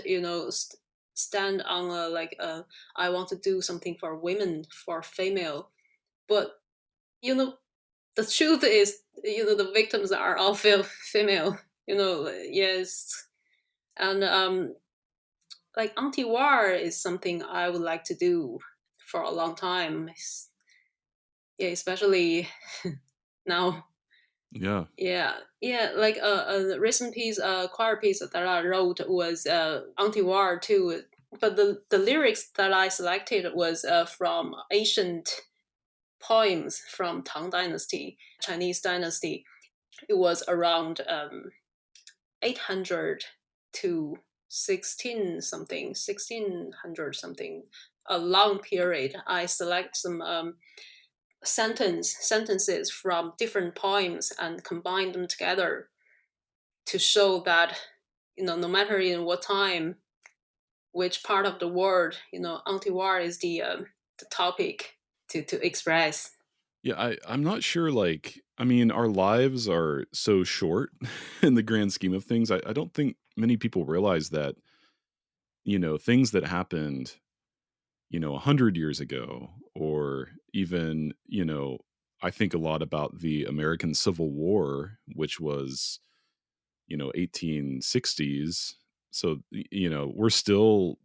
stand on I want to do something for women, for female, but you know the truth is, the victims are all female. Yes, and like anti-war is something I would like to do for a long time. Yeah, especially now. Yeah. Yeah, yeah. Like a recent piece, choir piece that I wrote was anti-war too. But the lyrics that I selected was from ancient poems from Tang Dynasty, Chinese dynasty. It was around 800 to 16 something, 1600 something, a long period. I select some sentences from different poems and combine them together to show that no matter in what time, which part of the world, anti-war is the topic to express. Yeah, I'm not sure, like I mean, our lives are so short in the grand scheme of things. I don't think many people realize that, things that happened, 100 years ago or even, I think a lot about the American Civil War, which was, 1860s. So, we're still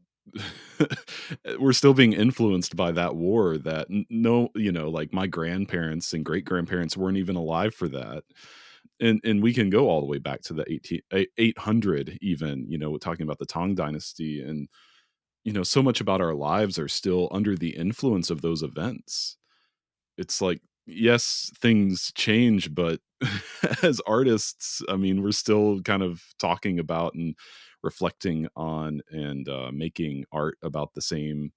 we're still being influenced by that war that no, like my grandparents and great grandparents weren't even alive for that. And we can go all the way back to the 800 even, talking about the Tang dynasty, and so much about our lives are still under the influence of those events. It's like, yes, things change, but as artists, I mean, we're still kind of talking about and reflecting on and making art about the same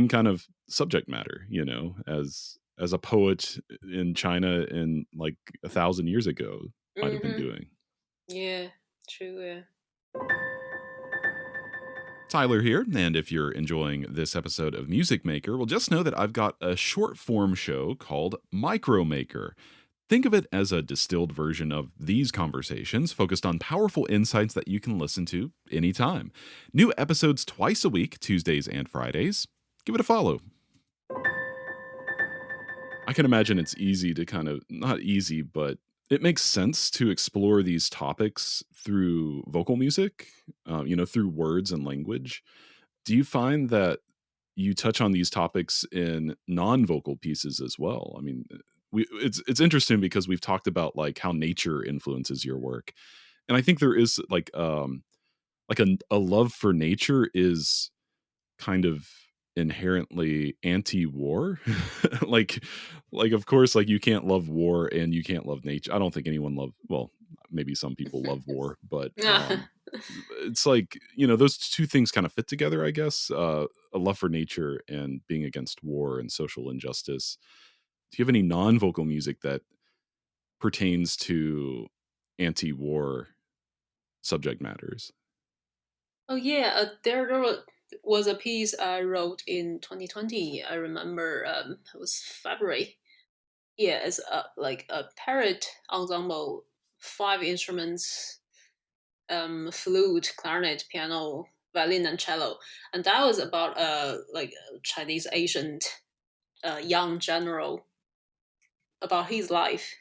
kind of subject matter, as a poet in China in like 1,000 years ago might have been Mm-hmm. doing. Yeah, true. Yeah. Tyler here, and if you're enjoying this episode of Music Maker, well, just know that I've got a short form show called Micro Maker. Think of it as a distilled version of these conversations focused on powerful insights that you can listen to anytime. New episodes twice a week, Tuesdays and Fridays. Give it a follow. I can imagine it's easy to kind of, not easy, but it makes sense to explore these topics through vocal music, through words and language. Do you find that you touch on these topics in non-vocal pieces as well? I mean, it's interesting because we've talked about like how nature influences your work, and I think there is like a love for nature is kind of inherently anti-war. like like of course, like you can't love war and you can't love nature. I don't think anyone love, well, maybe some people love war, but Yeah. it's like, those two things kind of fit together, I guess. A love for nature and being against war and social injustice. Do you have any non-vocal music that pertains to anti-war subject matters? Oh yeah, was a piece I wrote in 2020. I remember it was February. Yeah, it's like a parrot ensemble, five instruments, flute, clarinet, piano, violin, and cello, and that was about like a Chinese ancient young general, about his life.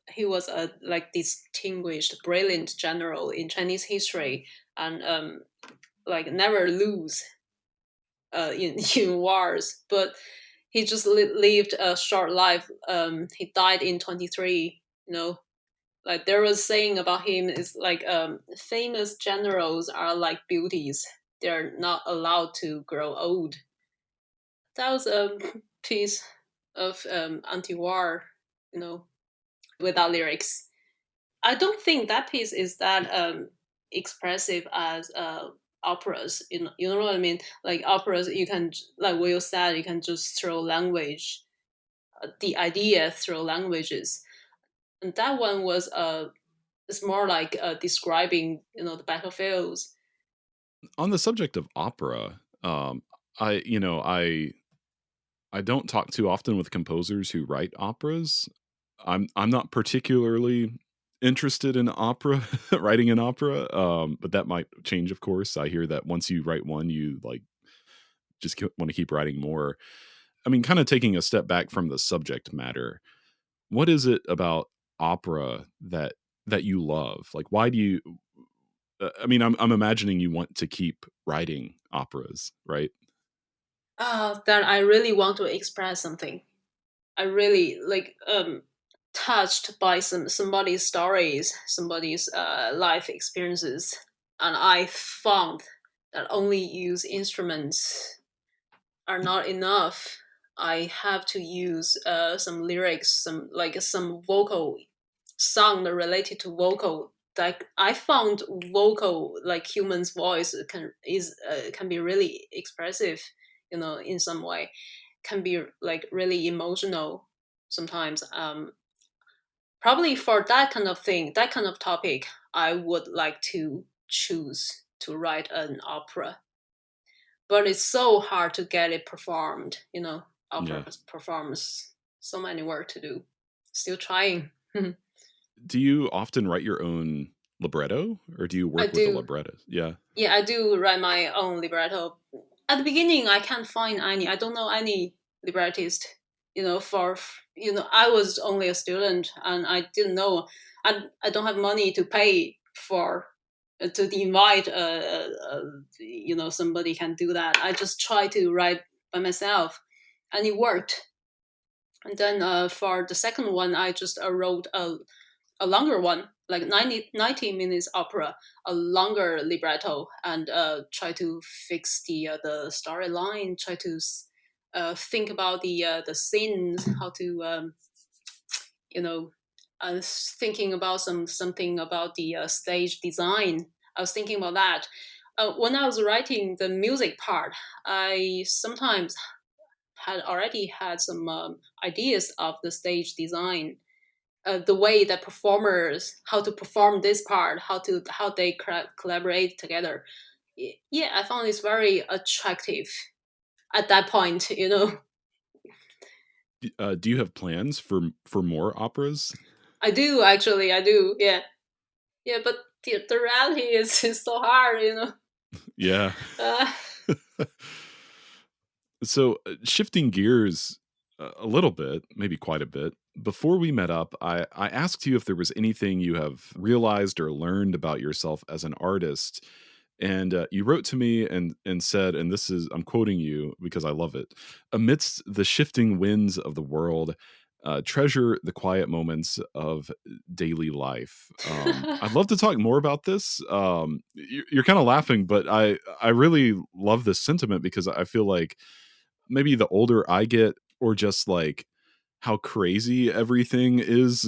He was a like distinguished, brilliant general in Chinese history, and like never lose in wars, but he just lived a short life. He died in 23. Like there was saying about him is like famous generals are like beauties. They're not allowed to grow old. That was a piece of anti-war, you know, without lyrics. I don't think that piece is that expressive as operas. You know what I mean? Like operas, you can, like Will said, you can just throw language, the idea through languages, and that one was it's more like describing, the battlefields. On the subject of opera, I you know I don't talk too often with composers who write operas. I'm not particularly interested in opera, writing an opera, but that might change, of course. I hear that once you write one, you like just want to keep writing more. I mean, kind of taking a step back from the subject matter. What is it about opera that you love? Like, why do you? I mean, I'm imagining you want to keep writing operas, right? That I really want to express something. I really like touched by somebody's stories, somebody's life experiences, and I found that only use instruments are not enough. I have to use some lyrics, some vocal sound related to vocal. Like I found vocal, like human's voice can be really expressive, in some way, can be like really emotional sometimes. Probably for that kind of thing, that kind of topic, I would like to choose to write an opera, but it's so hard to get it performed. Opera Yeah. performs so many work to do. Still trying. Do you often write your own libretto, or do you I work with a do. libretto? Yeah. Yeah, I do write my own libretto. At the beginning, I can't find any. I don't know any librettist for I was only a student and I didn't know, I don't have money to pay for to invite somebody can do that. I just try to write by myself, and it worked. And then for the second one, I just wrote a longer one, like 90 minutes opera, a longer libretto, and try to fix the storyline, try to think about the scenes, how to you know I was thinking about something about the stage design. I was thinking about that. When I was writing the music part, I sometimes had already had some ideas of the stage design, the way that performers, how to perform this part, how they collaborate together. Yeah, I found this very attractive at that point. Do you have plans for more operas? I do, actually, I do. Yeah, yeah, but the reality is so hard. Yeah. uh, So, shifting gears a little bit, maybe quite a bit. Before we met up, I asked you if there was anything you have realized or learned about yourself as an artist, and you wrote to me and said, and this is I'm quoting you because I love it. Amidst the shifting winds of the world, treasure the quiet moments of daily life. I'd love to talk more about this. You're kind of laughing, but I really love this sentiment because I feel like maybe the older I get, or just like how crazy everything is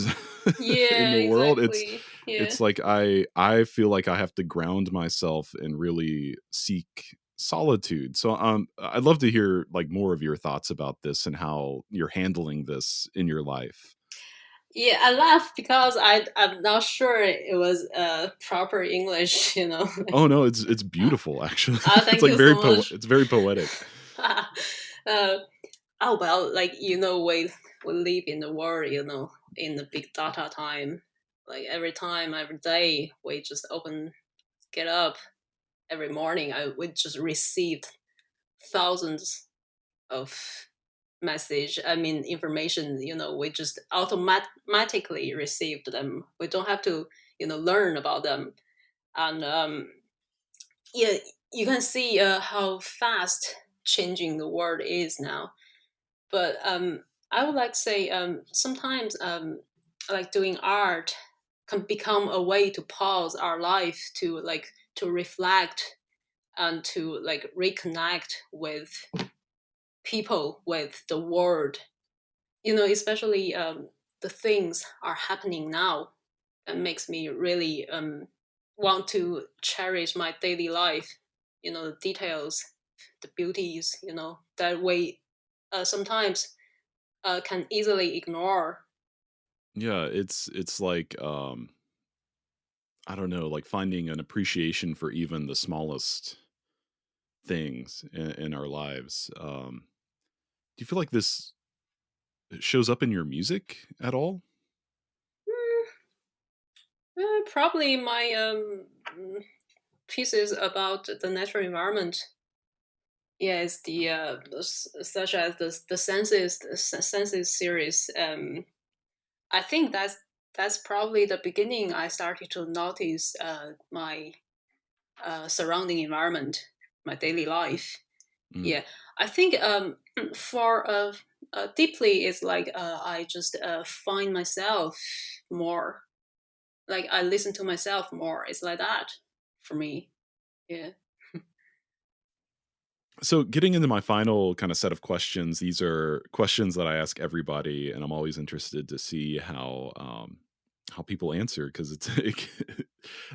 in yeah, the world, exactly. Yeah. it's like I feel like I have to ground myself and really seek solitude. So I'd love to hear like more of your thoughts about this and how you're handling this in your life. Yeah, I laugh because I'm not sure it was proper English. Oh no, it's beautiful actually. It's Thank like you so much. it's very poetic. uh, oh well, like we live in the world, in the big data time. Like every time, every day, we just get up every morning. We just received thousands of message. I mean, information. We just automatically received them. We don't have to, learn about them. And yeah, you can see how fast changing the world is now. But I would like to say sometimes like doing art can become a way to pause our life, to reflect and to like reconnect with people, with the world. Especially the things are happening now that makes me really want to cherish my daily life. The details, the beauties. That we sometimes can easily ignore. Yeah, it's like I don't know, like finding an appreciation for even the smallest things in our lives. Do you feel like this shows up in your music at all? Probably my pieces about the natural environment. Yeah, it's such as the senses series. I think that's probably the beginning. I started to notice my surrounding environment, my daily life. Mm. Yeah, I think for deeply, it's like I just find myself more. Like I listen to myself more. It's like that for me. Yeah. So, getting into my final kind of set of questions, these are questions that I ask everybody, and I'm always interested to see how people answer because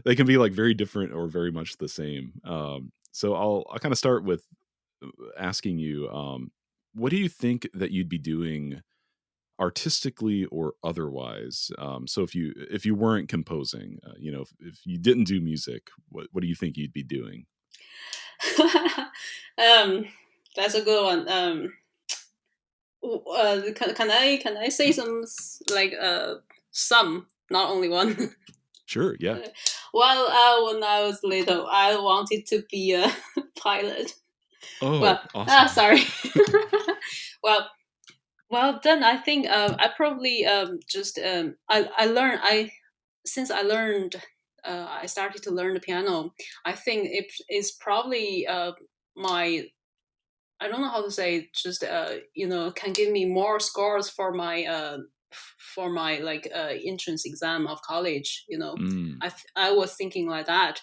they can be like very different or very much the same. So, I'll kind of start with asking you, what do you think that you'd be doing artistically or otherwise? So, if you weren't composing, if you didn't do music, what do you think you'd be doing? um, that's a good one. Can I say like some, not only one? Sure, yeah. Well, when I was little, I wanted to be a pilot. Oh, Well, awesome. sorry. Well, Well, then I think I probably just I learned I since I learned I started to learn the piano. I think it is probably my I don't know how to say just can give me more scores for my like entrance exam of college. Mm, I was thinking like that.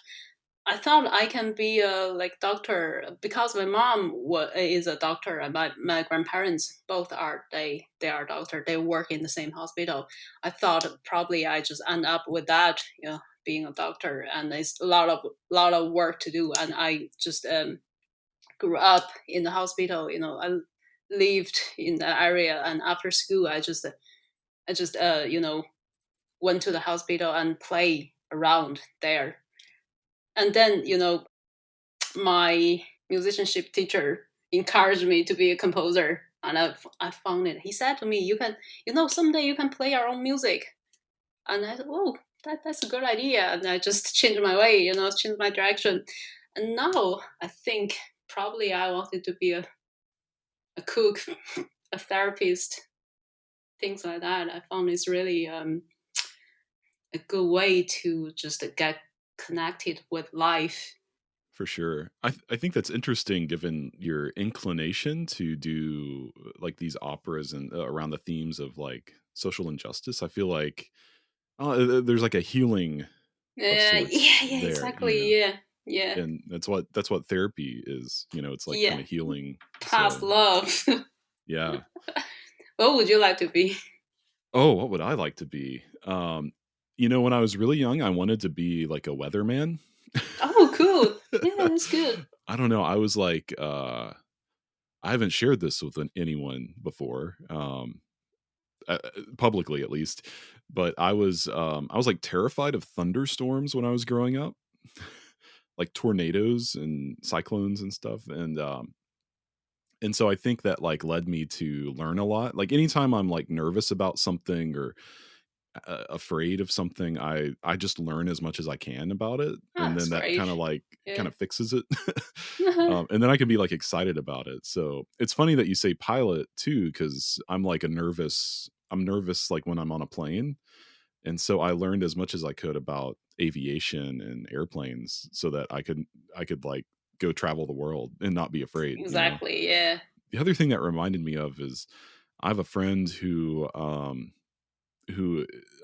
I thought I can be a like doctor because my is a doctor and my grandparents both are they are doctor. They work in the same hospital. I thought probably I just end up with that, being a doctor, and it's a lot of work to do. And I just grew up in the hospital. I lived in the area, and after school, I just went to the hospital and play around there. And then my musicianship teacher encouraged me to be a composer, and I found it. He said to me, "You can, someday you can play your own music." And I said, "Oh, that's a good idea." And I just changed my way, changed my direction. And now I think probably I wanted to be a cook, a therapist, things like that. I found it's really a good way to just get connected with life. for sure. I think that's interesting given your inclination to do like these operas and around the themes of like social injustice. I feel like there's like a healing of sorts Yeah, yeah, there, exactly. Yeah, yeah, and that's what therapy is. It's like kind yeah. of healing. Past So love. yeah. What would you like to be? Oh, what would I like to be? When I was really young, I wanted to be like a weatherman. Oh, cool. Yeah, that's good. I don't know. I was like, I haven't shared this with anyone before, publicly at least. But I was like terrified of thunderstorms when I was growing up, like tornadoes and cyclones and stuff. And so I think that like led me to learn a lot. Like anytime I'm like nervous about something or afraid of something, I just learn as much as I can about it, Oh, and that's then that great. kind Yeah. of fixes it. And then I can be like excited about it. So it's funny that you say pilot too, because I'm nervous like when I'm on a plane, and so I learned as much as I could about aviation and airplanes so that I could like go travel the world and not be afraid. Exactly. Yeah. The other thing that reminded me of is I have a friend who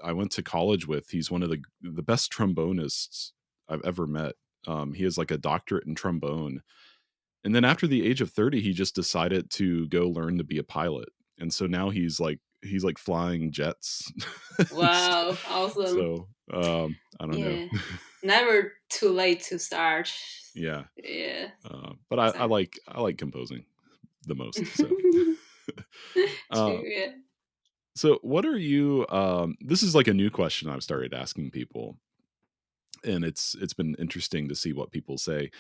I went to college with. He's one of the best trombonists I've ever met. He has like a doctorate in trombone, and then after the age of 30, he just decided to go learn to be a pilot. And so now he's like flying jets. Wow. Awesome. So I don't know. Yeah. Never too late to start. Yeah, Yeah. but I Exactly. like I like composing the most. So. True. uh, Yeah. so what are you? This is like a new question I've started asking people, and it's been interesting to see what people say.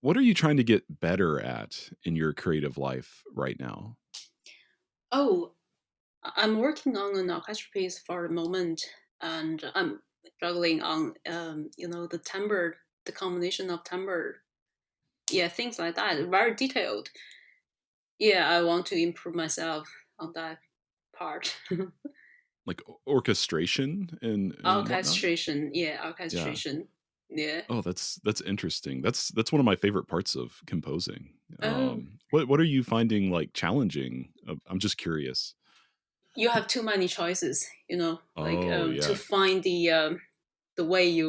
What are you trying to get better at in your creative life right now? Oh, I'm working on an orchestra piece for the moment, and I'm struggling on the timbre, the combination of timbre. Yeah, things like that. Very detailed. Yeah, I want to improve myself on that part. Like orchestration and whatnot? Orchestration. Yeah, Yeah. orchestration. Yeah. Oh, that's interesting. That's one of my favorite parts of composing. Oh, What are you finding like challenging? I'm just curious. you have too many choices. Like Oh to yeah. find the way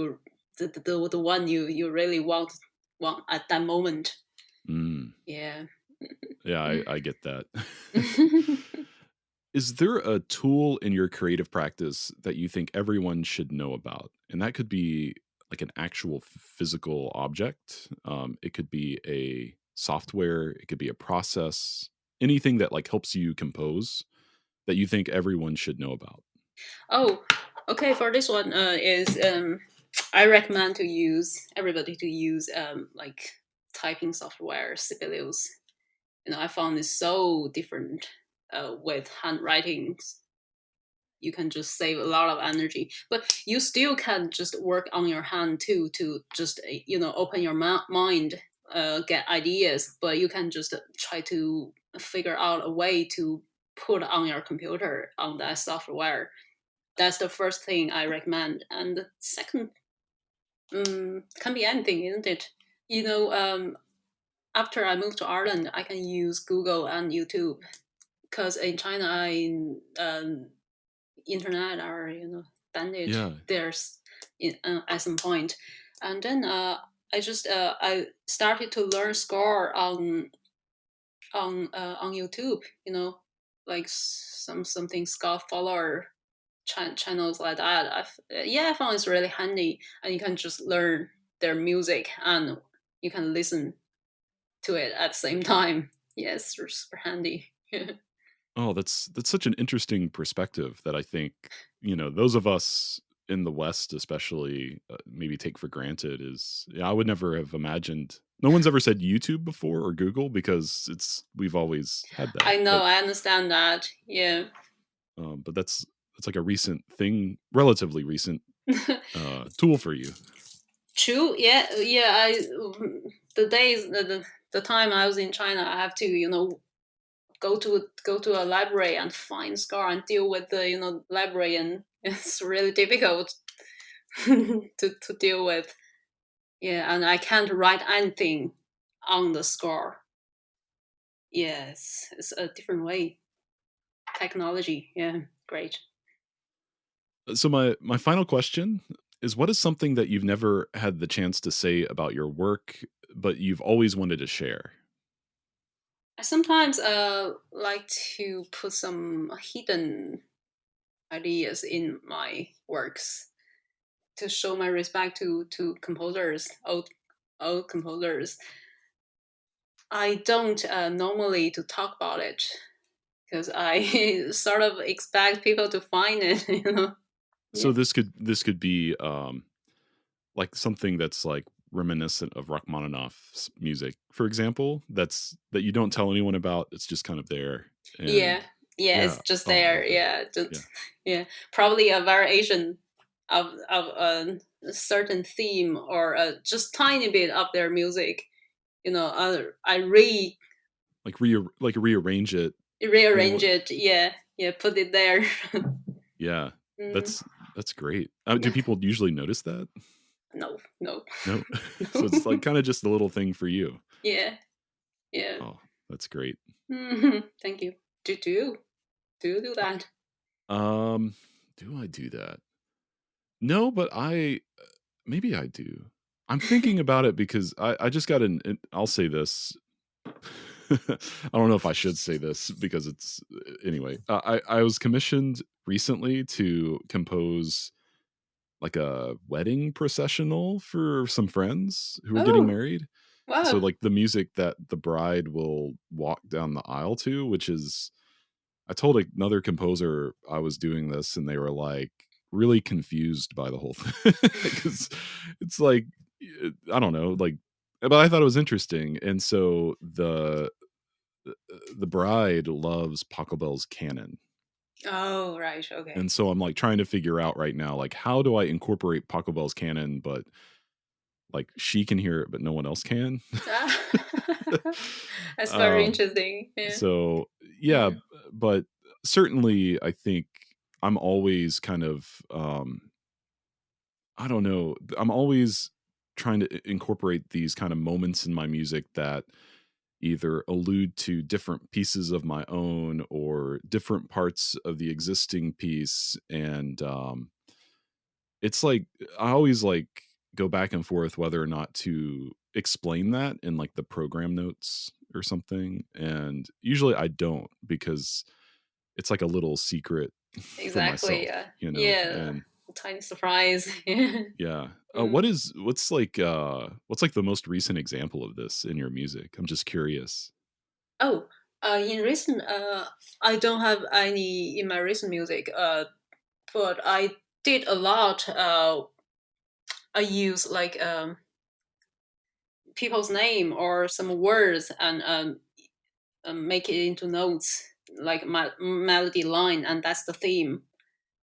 the one you really want at that moment. Mm, Yeah. yeah, I get that. Is there a tool in your creative practice that you think everyone should know about? And that could be like an actual physical object. It could be a software. It could be a process. Anything that like helps you compose that you think everyone should know about. Oh, okay. For this one, is I recommend to use everybody to use like typing software, Sibelius. I found it so different with handwritings. You can just save a lot of energy, but you still can just work on your hand too to just open your mind, get ideas. But you can just try to figure out a way to put on your computer on that software. That's the first thing I recommend. And the second, can be anything, isn't it? You know, after I moved to Ireland, I can use Google and YouTube because in China, internet are banded Yeah. there's at some point, and then I started to learn score on YouTube. Like something Scott Fowler channels like that. Yeah, I found it's really handy, and you can just learn their music and you can listen to it at the same time. Yes, yeah, super handy. Oh, that's such an interesting perspective that I think, those of us in the West especially, maybe take for granted. Is Yeah, I would never have imagined. No one's ever said YouTube before or Google because we've always had that. I know, I understand that. Yeah. But that's like a recent thing, relatively recent tool for you. True. Yeah. Yeah. The time I was in China, I have to go to a library and find score and deal with the librarian. It's really difficult to deal with. Yeah, and I can't write anything on the score. Yes, it's a different way. Technology. Yeah, great. So my final question is, what is something that you've never had the chance to say about your work, but you've always wanted to share? I sometimes like to put some hidden ideas in my works to show my respect to composers, old composers. I don't normally to talk about it because I sort of expect people to find it. So Yeah. this could be like something that's like reminiscent of Rachmaninoff's music, for example, that you don't tell anyone about. It's just kind of there. Yeah, And yeah, yeah, it's just oh, I there. love that. Yeah, Yeah. yeah, probably a variation of a certain theme or just tiny bit of their music. I Like rearrange it in a rearrange way. it. Yeah, yeah, put it there. Yeah. Mm, That's great. Do people usually notice that? no, no, No. So it's like no. kind of just a little thing for you. Yeah, yeah. Oh, that's great. Thank you. Do you do that? Um, do I do that? No, but maybe I do. I'm thinking about it because I just got I'll say this. I don't know if I should say this because it's anyway. I was commissioned recently to compose like a wedding processional for some friends who are getting Oh, married. So wow. like the music that the bride will walk down the aisle to, which is, I told another composer I was doing this, and they were like really confused by the whole thing because it's like, I don't know, like, but I thought it was interesting. And so the bride loves Pachelbel's canon. Oh, right. Okay. And so I'm like trying to figure out right now, like, how do I incorporate Pachelbel's canon, but like she can hear it, but no one else can. Ah, that's very um, interesting. Yeah. so yeah, Mm. but certainly I think I'm always kind of, I don't know, I'm always trying to incorporate these kind of moments in my music that either allude to different pieces of my own or different parts of the existing piece. And it's like I always like go back and forth whether or not to explain that in like the program notes or something. And usually I don't, because it's like a little secret for Exactly. myself, Yeah. you know. Yeah. And A tiny surprise. Yeah. yeah. Mm. What's like the most recent example of this in your music? I'm just curious. Oh, in recent, I don't have any in my recent music. But I did a lot. I use like people's name or some words and make it into notes, like my melody line, and that's the theme.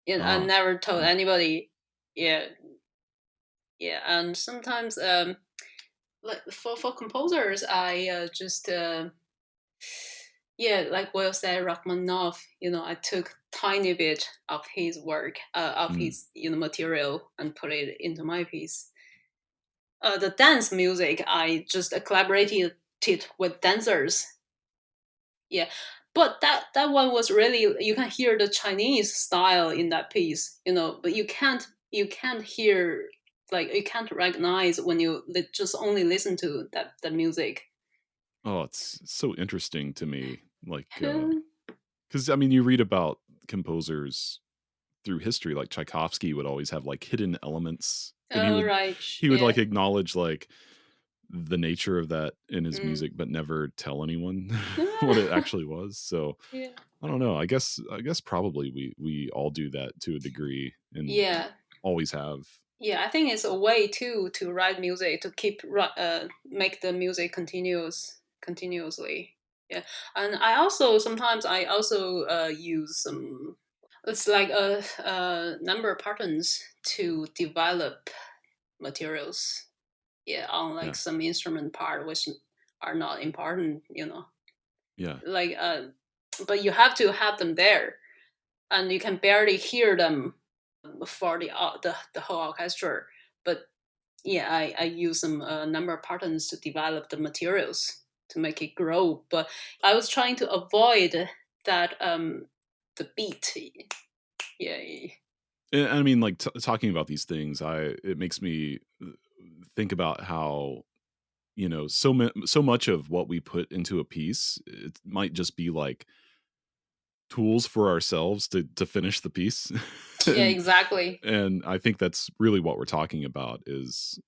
I Ah, never told yeah. anybody. Yeah, yeah, and sometimes like for composers, I just Yeah, like Will said, Rachmaninoff, I took tiny bit of his work, of Mm. his material, and put it into my piece. The dance music, I just collaborated it with dancers. Yeah, but that one was really, you can hear the Chinese style in that piece, but you can't hear, like, you can't recognize when you just only listen to that the music. Oh, it's so interesting to me. Like, Hmm. because I mean, you read about composers through history, like Tchaikovsky would always have like hidden elements, and he Oh, would right. he would Yeah. like acknowledge like the nature of that in his Mm. music, but never tell anyone what it actually was. So Yeah. I don't know. I guess probably we all do that to a degree, and Yeah. always have. Yeah, I think it's a way too to write music, to make the music continuously. Yeah, and I also use some. It's like a number of patterns to develop materials. Yeah, on like Yeah, some instrument part which are not important. yeah, Like but you have to have them there, and you can barely hear them for the whole orchestra. But yeah, I use some number of patterns to develop the materials to make it grow. But I was trying to avoid that the beat. Yeah. and I mean, like talking about these things, it makes me think about how so much of what we put into a piece, it might just be like tools for ourselves to finish the piece. Yeah, and exactly. and I think that's really what we're talking about is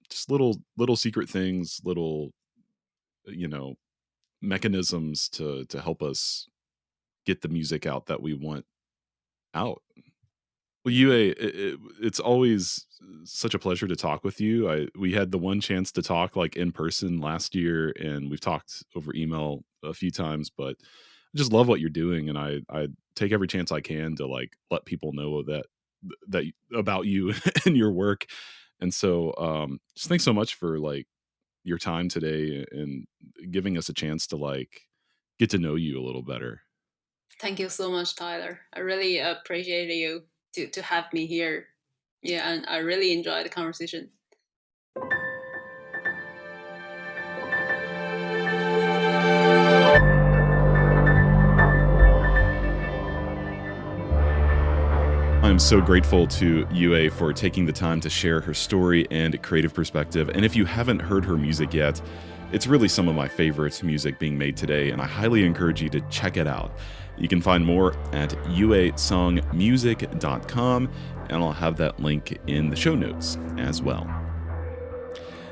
just little secret things, little you know mechanisms to help us get the music out that we want out. Well, Yue, it's always such a pleasure to talk with you. We had the one chance to talk like in person last year, and we've talked over email a few times. But I just love what you're doing, and I take every chance I can to like let people know that about you and your work. And so, just thanks so much for like your time today and giving us a chance to like get to know you a little better. Thank you so much, Tyler. I really appreciate you to have me here. Yeah, and I really enjoyed the conversation. I'm so grateful to Yue for taking the time to share her story and creative perspective. And if you haven't heard her music yet, it's really some of my favorite music being made today, and I highly encourage you to check it out. You can find more at yuesongmusic.com, and I'll have that link in the show notes as well.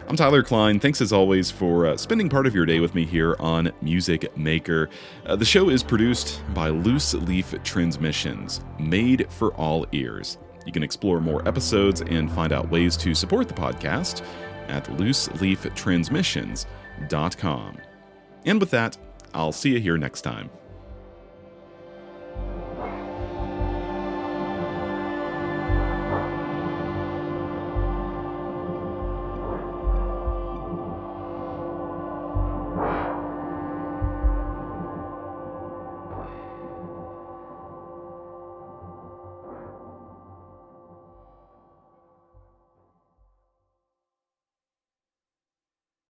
I'm Tyler Kline. Thanks as always for spending part of your day with me here on Music Maker. The show is produced by Loose Leaf Transmissions, made for all ears. You can explore more episodes and find out ways to support the podcast at looseleaftransmissions.com. And with that, I'll see you here next time.